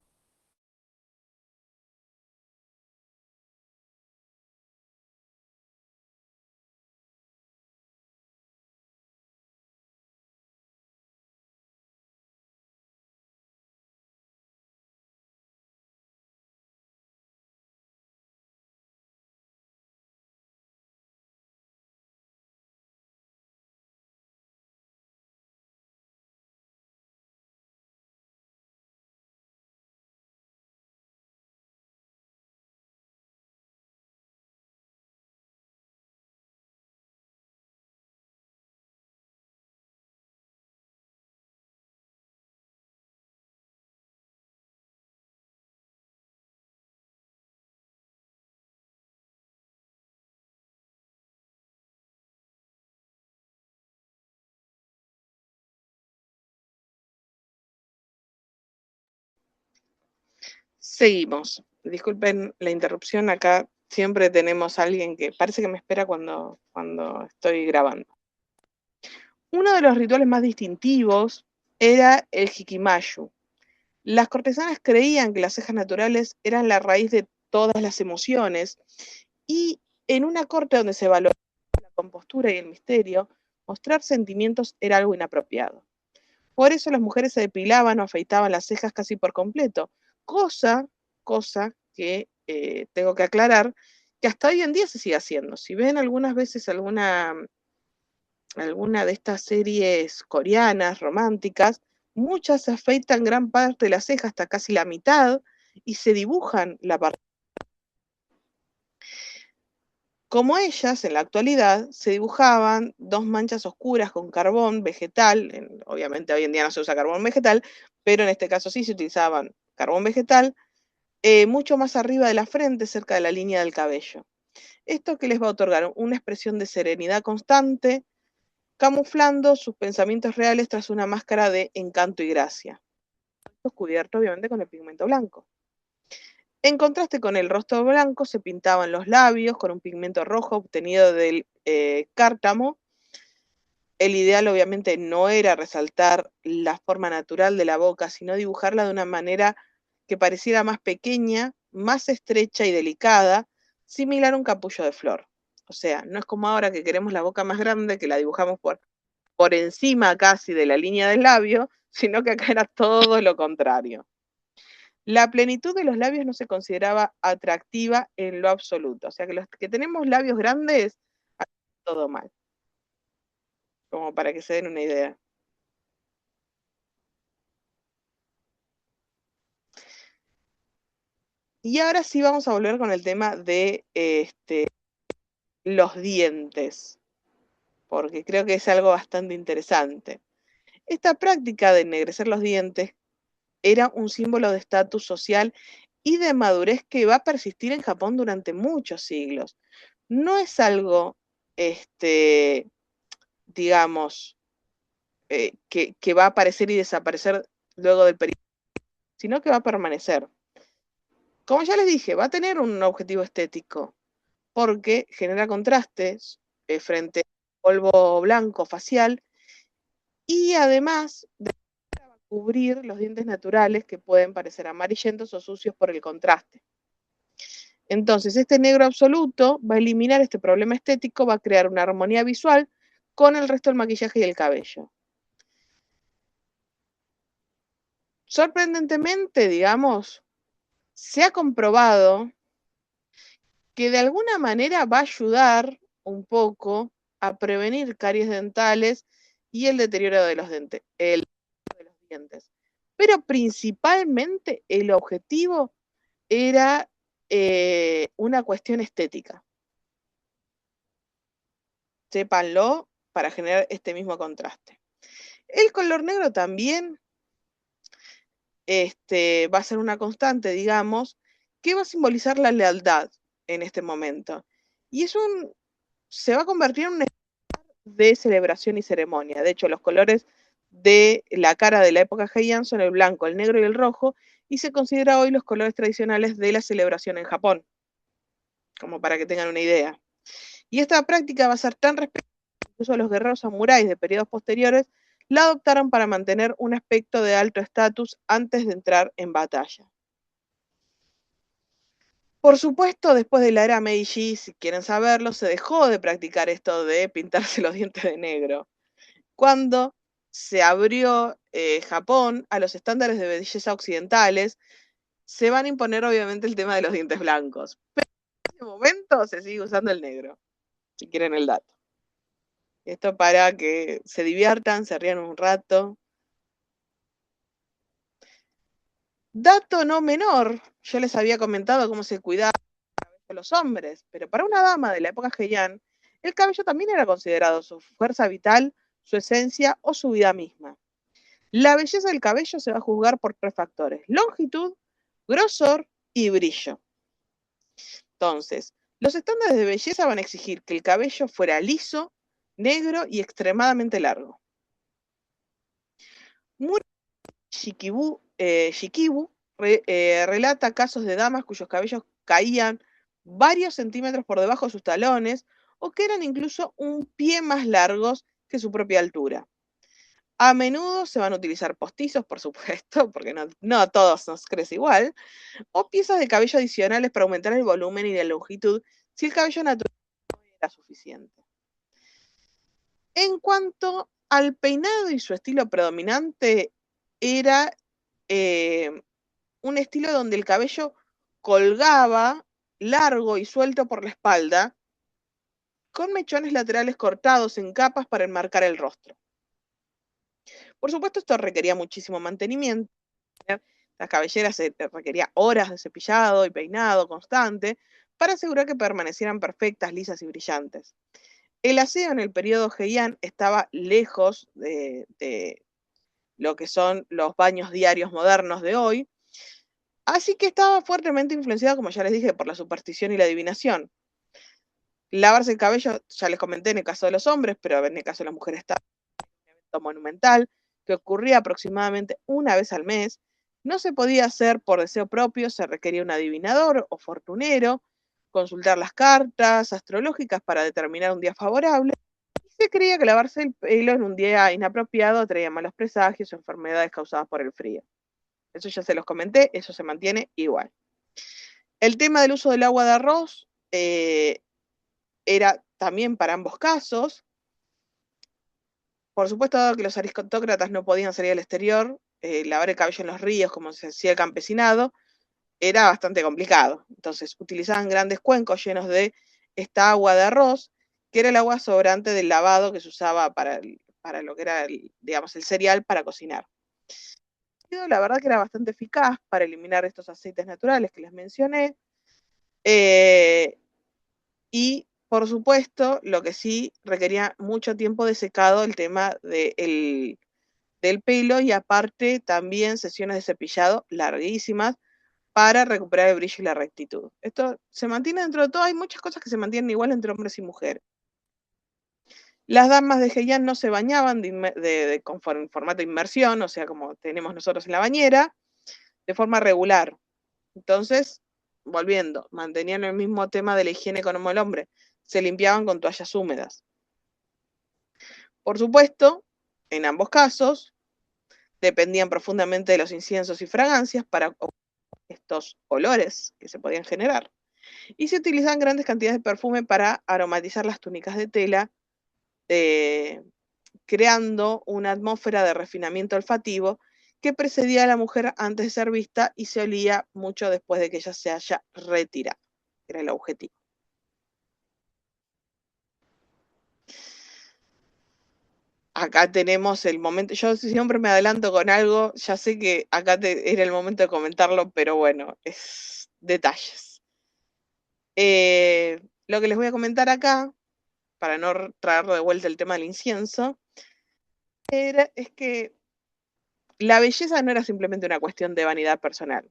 Seguimos. Disculpen la interrupción, acá siempre tenemos a alguien que parece que me espera cuando estoy grabando. Uno de los rituales más distintivos era el hikimayu. Las cortesanas creían que las cejas naturales eran la raíz de todas las emociones y en una corte donde se valoraba la compostura y el misterio, mostrar sentimientos era algo inapropiado. Por eso las mujeres se depilaban o afeitaban las cejas casi por completo, cosa que tengo que aclarar, que hasta hoy en día se sigue haciendo. Si ven algunas veces alguna de estas series coreanas románticas, muchas se afeitan gran parte de la ceja, hasta casi la mitad, y se dibujan la parte. Como ellas, en la actualidad, se dibujaban dos manchas oscuras con carbón vegetal, obviamente hoy en día no se usa carbón vegetal, pero en este caso sí se utilizaban carbón vegetal, mucho más arriba de la frente, cerca de la línea del cabello. Esto que les va a otorgar una expresión de serenidad constante, camuflando sus pensamientos reales tras una máscara de encanto y gracia. Cubierto obviamente con el pigmento blanco. En contraste con el rostro blanco, se pintaban los labios con un pigmento rojo obtenido del cártamo. El ideal obviamente no era resaltar la forma natural de la boca, sino dibujarla de una manera que pareciera más pequeña, más estrecha y delicada, similar a un capullo de flor. O sea, no es como ahora que queremos la boca más grande, que la dibujamos por encima casi de la línea del labio, sino que acá era todo lo contrario. La plenitud de los labios no se consideraba atractiva en lo absoluto. O sea que los que tenemos labios grandes, todo mal, como para que se den una idea. Y ahora sí vamos a volver con el tema de los dientes, porque creo que es algo bastante interesante. Esta práctica de ennegrecer los dientes era un símbolo de estatus social y de madurez que va a persistir en Japón durante muchos siglos. No es algo, digamos, que va a aparecer y desaparecer luego del periodo, sino que va a permanecer. Como ya les dije, va a tener un objetivo estético, porque genera contrastes frente al polvo blanco facial y además de cubrir los dientes naturales que pueden parecer amarillentos o sucios por el contraste. Entonces, este negro absoluto va a eliminar este problema estético, va a crear una armonía visual con el resto del maquillaje y el cabello. Sorprendentemente, digamos, se ha comprobado que de alguna manera va a ayudar un poco a prevenir caries dentales y el deterioro de los dientes. Pero principalmente el objetivo era una cuestión estética. Sépanlo para generar este mismo contraste. El color negro también va a ser una constante, digamos, que va a simbolizar la lealtad en este momento. Y se va a convertir en un de celebración y ceremonia. De hecho, los colores de la cara de la época Heian son el blanco, el negro y el rojo, y se considera hoy los colores tradicionales de la celebración en Japón, como para que tengan una idea. Y esta práctica va a ser tan respetada que incluso los guerreros samuráis de periodos posteriores la adoptaron para mantener un aspecto de alto estatus antes de entrar en batalla. Por supuesto, después de la era Meiji, si quieren saberlo, se dejó de practicar esto de pintarse los dientes de negro. Cuando se abrió Japón a los estándares de belleza occidentales, se van a imponer obviamente el tema de los dientes blancos. Pero en este momento se sigue usando el negro, si quieren el dato. Esto para que se diviertan, se rían un rato. Dato no menor, yo les había comentado cómo se cuidaba de los hombres, pero para una dama de la época Heian, el cabello también era considerado su fuerza vital, su esencia o su vida misma. La belleza del cabello se va a juzgar por tres factores: longitud, grosor y brillo. Entonces, los estándares de belleza van a exigir que el cabello fuera liso, negro y extremadamente largo. Shikibu relata casos de damas cuyos cabellos caían varios centímetros por debajo de sus talones o que eran incluso un pie más largos que su propia altura. A menudo se van a utilizar postizos, por supuesto, porque no a todos nos crece igual, o piezas de cabello adicionales para aumentar el volumen y la longitud si el cabello natural no era suficiente. En cuanto al peinado y su estilo predominante, era un estilo donde el cabello colgaba largo y suelto por la espalda, con mechones laterales cortados en capas para enmarcar el rostro. Por supuesto, esto requería muchísimo mantenimiento. Las cabelleras requería horas de cepillado y peinado constante para asegurar que permanecieran perfectas, lisas y brillantes. El aseo en el periodo Heian estaba lejos de lo que son los baños diarios modernos de hoy, así que estaba fuertemente influenciado, como ya les dije, por la superstición y la adivinación. Lavarse el cabello, ya les comenté en el caso de los hombres, pero en el caso de las mujeres estaba un evento monumental que ocurría aproximadamente una vez al mes. No se podía hacer por deseo propio, se requería un adivinador o fortunero, consultar las cartas astrológicas para determinar un día favorable. Y se creía que lavarse el pelo en un día inapropiado traía malos presagios o enfermedades causadas por el frío. Eso ya se los comenté, eso se mantiene igual. El tema del uso del agua de arroz era también para ambos casos. Por supuesto, dado que los aristócratas no podían salir al exterior, lavar el cabello en los ríos, como se hacía el campesinado, era bastante complicado. Entonces utilizaban grandes cuencos llenos de esta agua de arroz, que era el agua sobrante del lavado que se usaba para lo que era, digamos, el cereal para cocinar. La verdad que era bastante eficaz para eliminar estos aceites naturales que les mencioné. Y, por supuesto, lo que sí requería mucho tiempo de secado, el tema del pelo, y aparte también sesiones de cepillado larguísimas para recuperar el brillo y la rectitud. Esto se mantiene dentro de todo, hay muchas cosas que se mantienen igual entre hombres y mujeres. Las damas de Heian no se bañaban en formato de inmersión, o sea, como tenemos nosotros en la bañera, de forma regular. Entonces, volviendo, mantenían el mismo tema de la higiene como el hombre, se limpiaban con toallas húmedas. Por supuesto, en ambos casos, dependían profundamente de los inciensos y fragancias para estos olores que se podían generar. Y se utilizaban grandes cantidades de perfume para aromatizar las túnicas de tela, creando una atmósfera de refinamiento olfativo que precedía a la mujer antes de ser vista y se olía mucho después de que ella se haya retirado. Era el objetivo. Acá tenemos el momento, yo siempre me adelanto con algo, ya sé que acá era el momento de comentarlo, pero bueno, es detalles. Lo que les voy a comentar acá, para no traer de vuelta el tema del incienso, es que la belleza no era simplemente una cuestión de vanidad personal.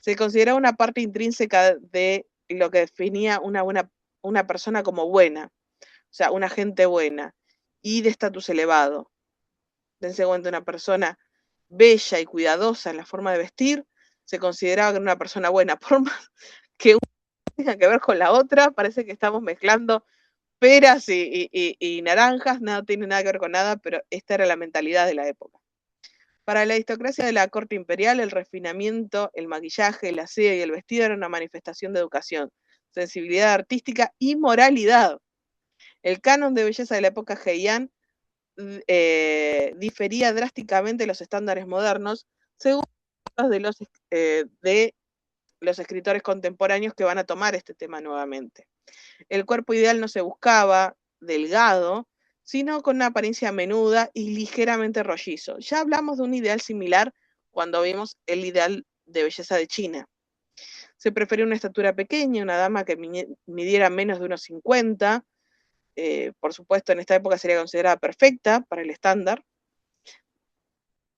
Se consideraba una parte intrínseca de lo que definía una persona como buena, o sea, una gente buena y de estatus elevado. Dense cuenta, una persona bella y cuidadosa en la forma de vestir se consideraba que era una persona buena. Por más que una tenga que ver con la otra, parece que estamos mezclando peras y naranjas, no tiene nada que ver con nada, pero esta era la mentalidad de la época. Para la aristocracia de la corte imperial, el refinamiento, el maquillaje, el aseo y el vestido era una manifestación de educación, sensibilidad artística y moralidad. El canon de belleza de la época Heian difería drásticamente de los estándares modernos, según de los escritores contemporáneos que van a tomar este tema nuevamente. El cuerpo ideal no se buscaba delgado, sino con una apariencia menuda y ligeramente rollizo. Ya hablamos de un ideal similar cuando vimos el ideal de belleza de China. Se prefería una estatura pequeña, una dama que midiera menos de unos 50, por supuesto en esta época sería considerada perfecta para el estándar.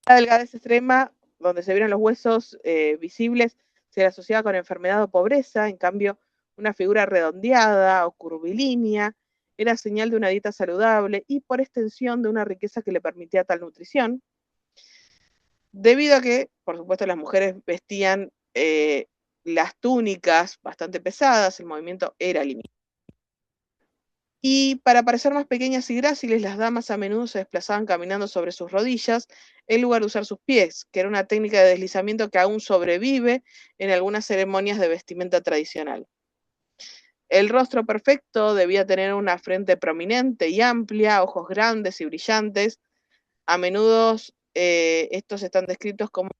La delgadez extrema, donde se vieron los huesos visibles, se le asociaba con enfermedad o pobreza. En cambio, una figura redondeada o curvilínea era señal de una dieta saludable y, por extensión, de una riqueza que le permitía tal nutrición. Debido a que, por supuesto, las mujeres vestían las túnicas bastante pesadas, el movimiento era limitado. Y para parecer más pequeñas y gráciles, las damas a menudo se desplazaban caminando sobre sus rodillas en lugar de usar sus pies, que era una técnica de deslizamiento que aún sobrevive en algunas ceremonias de vestimenta tradicional. El rostro perfecto debía tener una frente prominente y amplia, ojos grandes y brillantes. A menudo estos están descritos como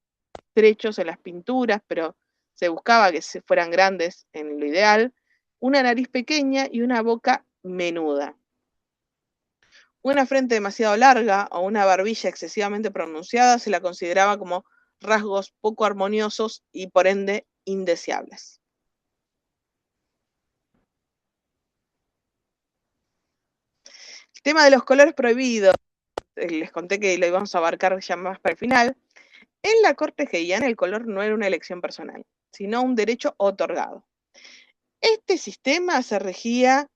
estrechos en las pinturas, pero se buscaba que fueran grandes en lo ideal. Una nariz pequeña y una boca menuda. Una frente demasiado larga o una barbilla excesivamente pronunciada se la consideraba como rasgos poco armoniosos y por ende indeseables. El tema de los colores prohibidos, les conté que lo íbamos a abarcar ya más para el final. En la corte heian el color no era una elección personal, sino un derecho otorgado. Este sistema se regía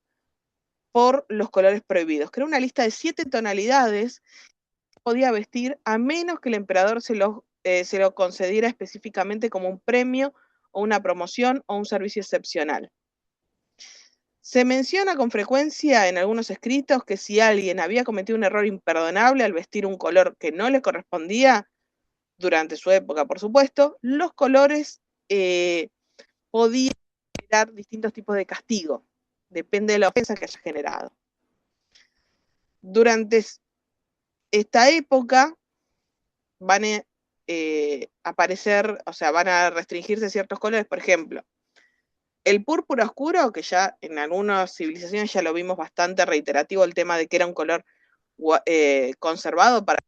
por los colores prohibidos, que era una lista de 7 tonalidades que podía vestir a menos que el emperador se lo concediera específicamente como un premio o una promoción o un servicio excepcional. Se menciona con frecuencia en algunos escritos que si alguien había cometido un error imperdonable al vestir un color que no le correspondía, durante su época, por supuesto, los colores podían generar distintos tipos de castigo, depende de la ofensa que haya generado. Durante esta época van aparecer, o sea, van a restringirse ciertos colores. Por ejemplo, el púrpura oscuro, que ya en algunas civilizaciones ya lo vimos bastante reiterativo, el tema de que era un color conservado para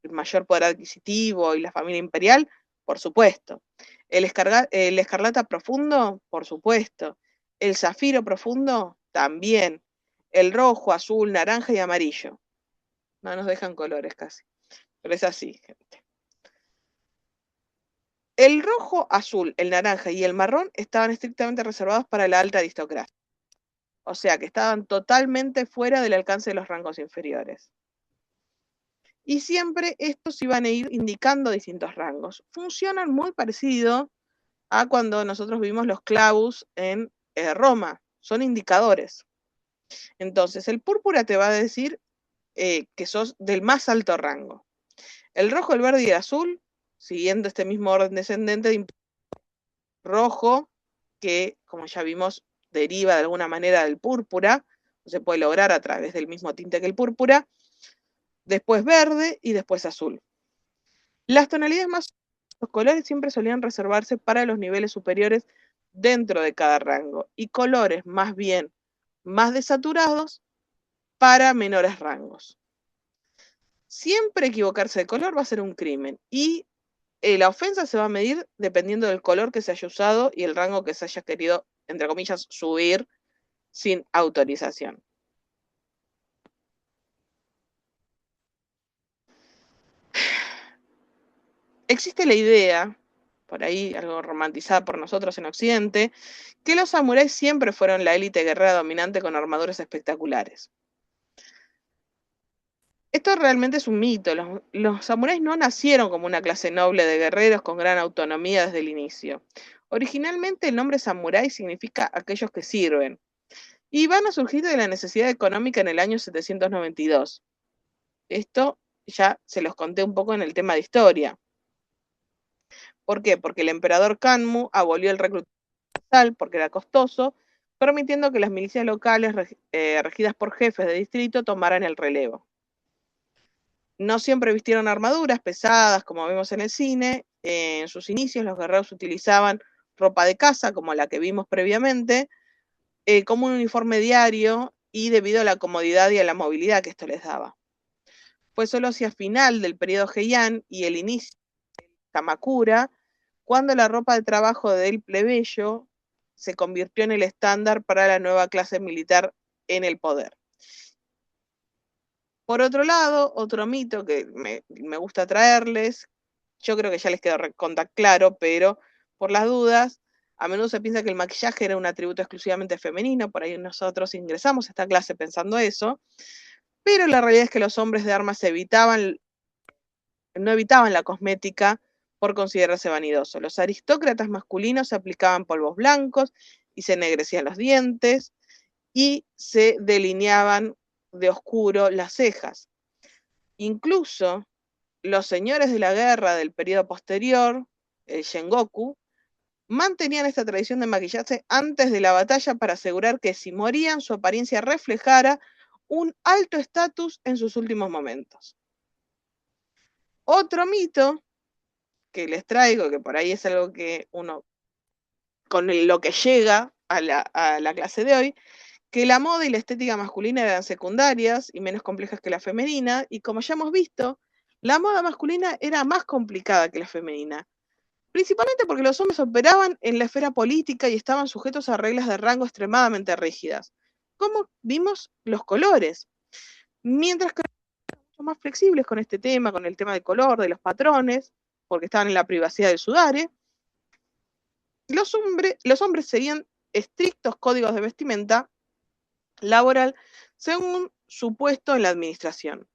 el mayor poder adquisitivo y la familia imperial, por supuesto. El escarlata profundo, por supuesto. El zafiro profundo, también. El rojo, azul, naranja y amarillo. No nos dejan colores casi, pero es así, gente. El rojo, azul, el naranja y el marrón estaban estrictamente reservados para la alta aristocracia. O sea que estaban totalmente fuera del alcance de los rangos inferiores. Y siempre estos iban a ir indicando distintos rangos. Funcionan muy parecido a cuando nosotros vimos los clavus en Roma. Son indicadores. Entonces, el púrpura te va a decir que sos del más alto rango. El rojo, el verde y el azul, siguiendo este mismo orden descendente, de rojo, que como ya vimos, deriva de alguna manera del púrpura, se puede lograr a través del mismo tinte que el púrpura, después verde y después azul. Las tonalidades más, los colores siempre solían reservarse para los niveles superiores dentro de cada rango y colores más bien más desaturados para menores rangos. Siempre equivocarse de color va a ser un crimen y la ofensa se va a medir dependiendo del color que se haya usado y el rango que se haya querido, entre comillas, subir sin autorización. Existe la idea, por ahí algo romantizada por nosotros en Occidente, que los samuráis siempre fueron la élite guerrera dominante con armaduras espectaculares. Esto realmente es un mito. Los samuráis no nacieron como una clase noble de guerreros con gran autonomía desde el inicio. Originalmente el nombre samurái significa aquellos que sirven, y van a surgir de la necesidad económica en el año 792. Esto ya se los conté un poco en el tema de historia. ¿Por qué? Porque el emperador Kanmu abolió el reclutamiento porque era costoso, permitiendo que las milicias locales regidas por jefes de distrito tomaran el relevo. No siempre vistieron armaduras pesadas, como vemos en el cine. En sus inicios los guerreros utilizaban ropa de caza, como la que vimos previamente, como un uniforme diario y debido a la comodidad y a la movilidad que esto les daba. Fue solo hacia final del periodo Heian y el inicio del Kamakura cuando la ropa de trabajo del plebeyo se convirtió en el estándar para la nueva clase militar en el poder. Por otro lado, otro mito que me gusta traerles, yo creo que ya les quedó recontra claro, pero por las dudas, a menudo se piensa que el maquillaje era un atributo exclusivamente femenino, por ahí nosotros ingresamos a esta clase pensando eso, pero la realidad es que los hombres de armas no evitaban la cosmética por considerarse vanidoso. Los aristócratas masculinos se aplicaban polvos blancos y se ennegrecían los dientes y se delineaban de oscuro las cejas. Incluso los señores de la guerra del periodo posterior, el Sengoku, mantenían esta tradición de maquillarse antes de la batalla para asegurar que si morían su apariencia reflejara un alto estatus en sus últimos momentos. Otro mito que les traigo, que por ahí es algo que uno, con lo que llega a la clase de hoy, que la moda y la estética masculina eran secundarias y menos complejas que la femenina, y como ya hemos visto, la moda masculina era más complicada que la femenina, principalmente porque los hombres operaban en la esfera política y estaban sujetos a reglas de rango extremadamente rígidas, como vimos los colores, mientras que son más flexibles con este tema, con el tema del color, de los patrones, porque estaban en la privacidad del sudare. Los hombres seguían estrictos códigos de vestimenta laboral según su puesto en la administración.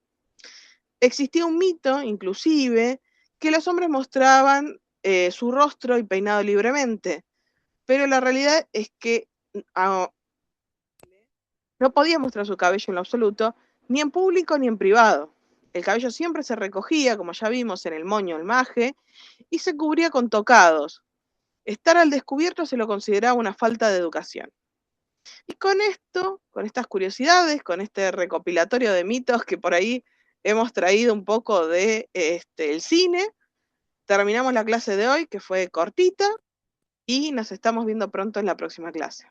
Existía un mito, inclusive, que los hombres mostraban su rostro y peinado libremente, pero la realidad es que no podía mostrar su cabello en lo absoluto, ni en público ni en privado. El cabello siempre se recogía, como ya vimos, en el moño, el maje, y se cubría con tocados. Estar al descubierto se lo consideraba una falta de educación. Y con esto, con estas curiosidades, con este recopilatorio de mitos que por ahí hemos traído un poco de el cine, terminamos la clase de hoy, que fue cortita, y nos estamos viendo pronto en la próxima clase.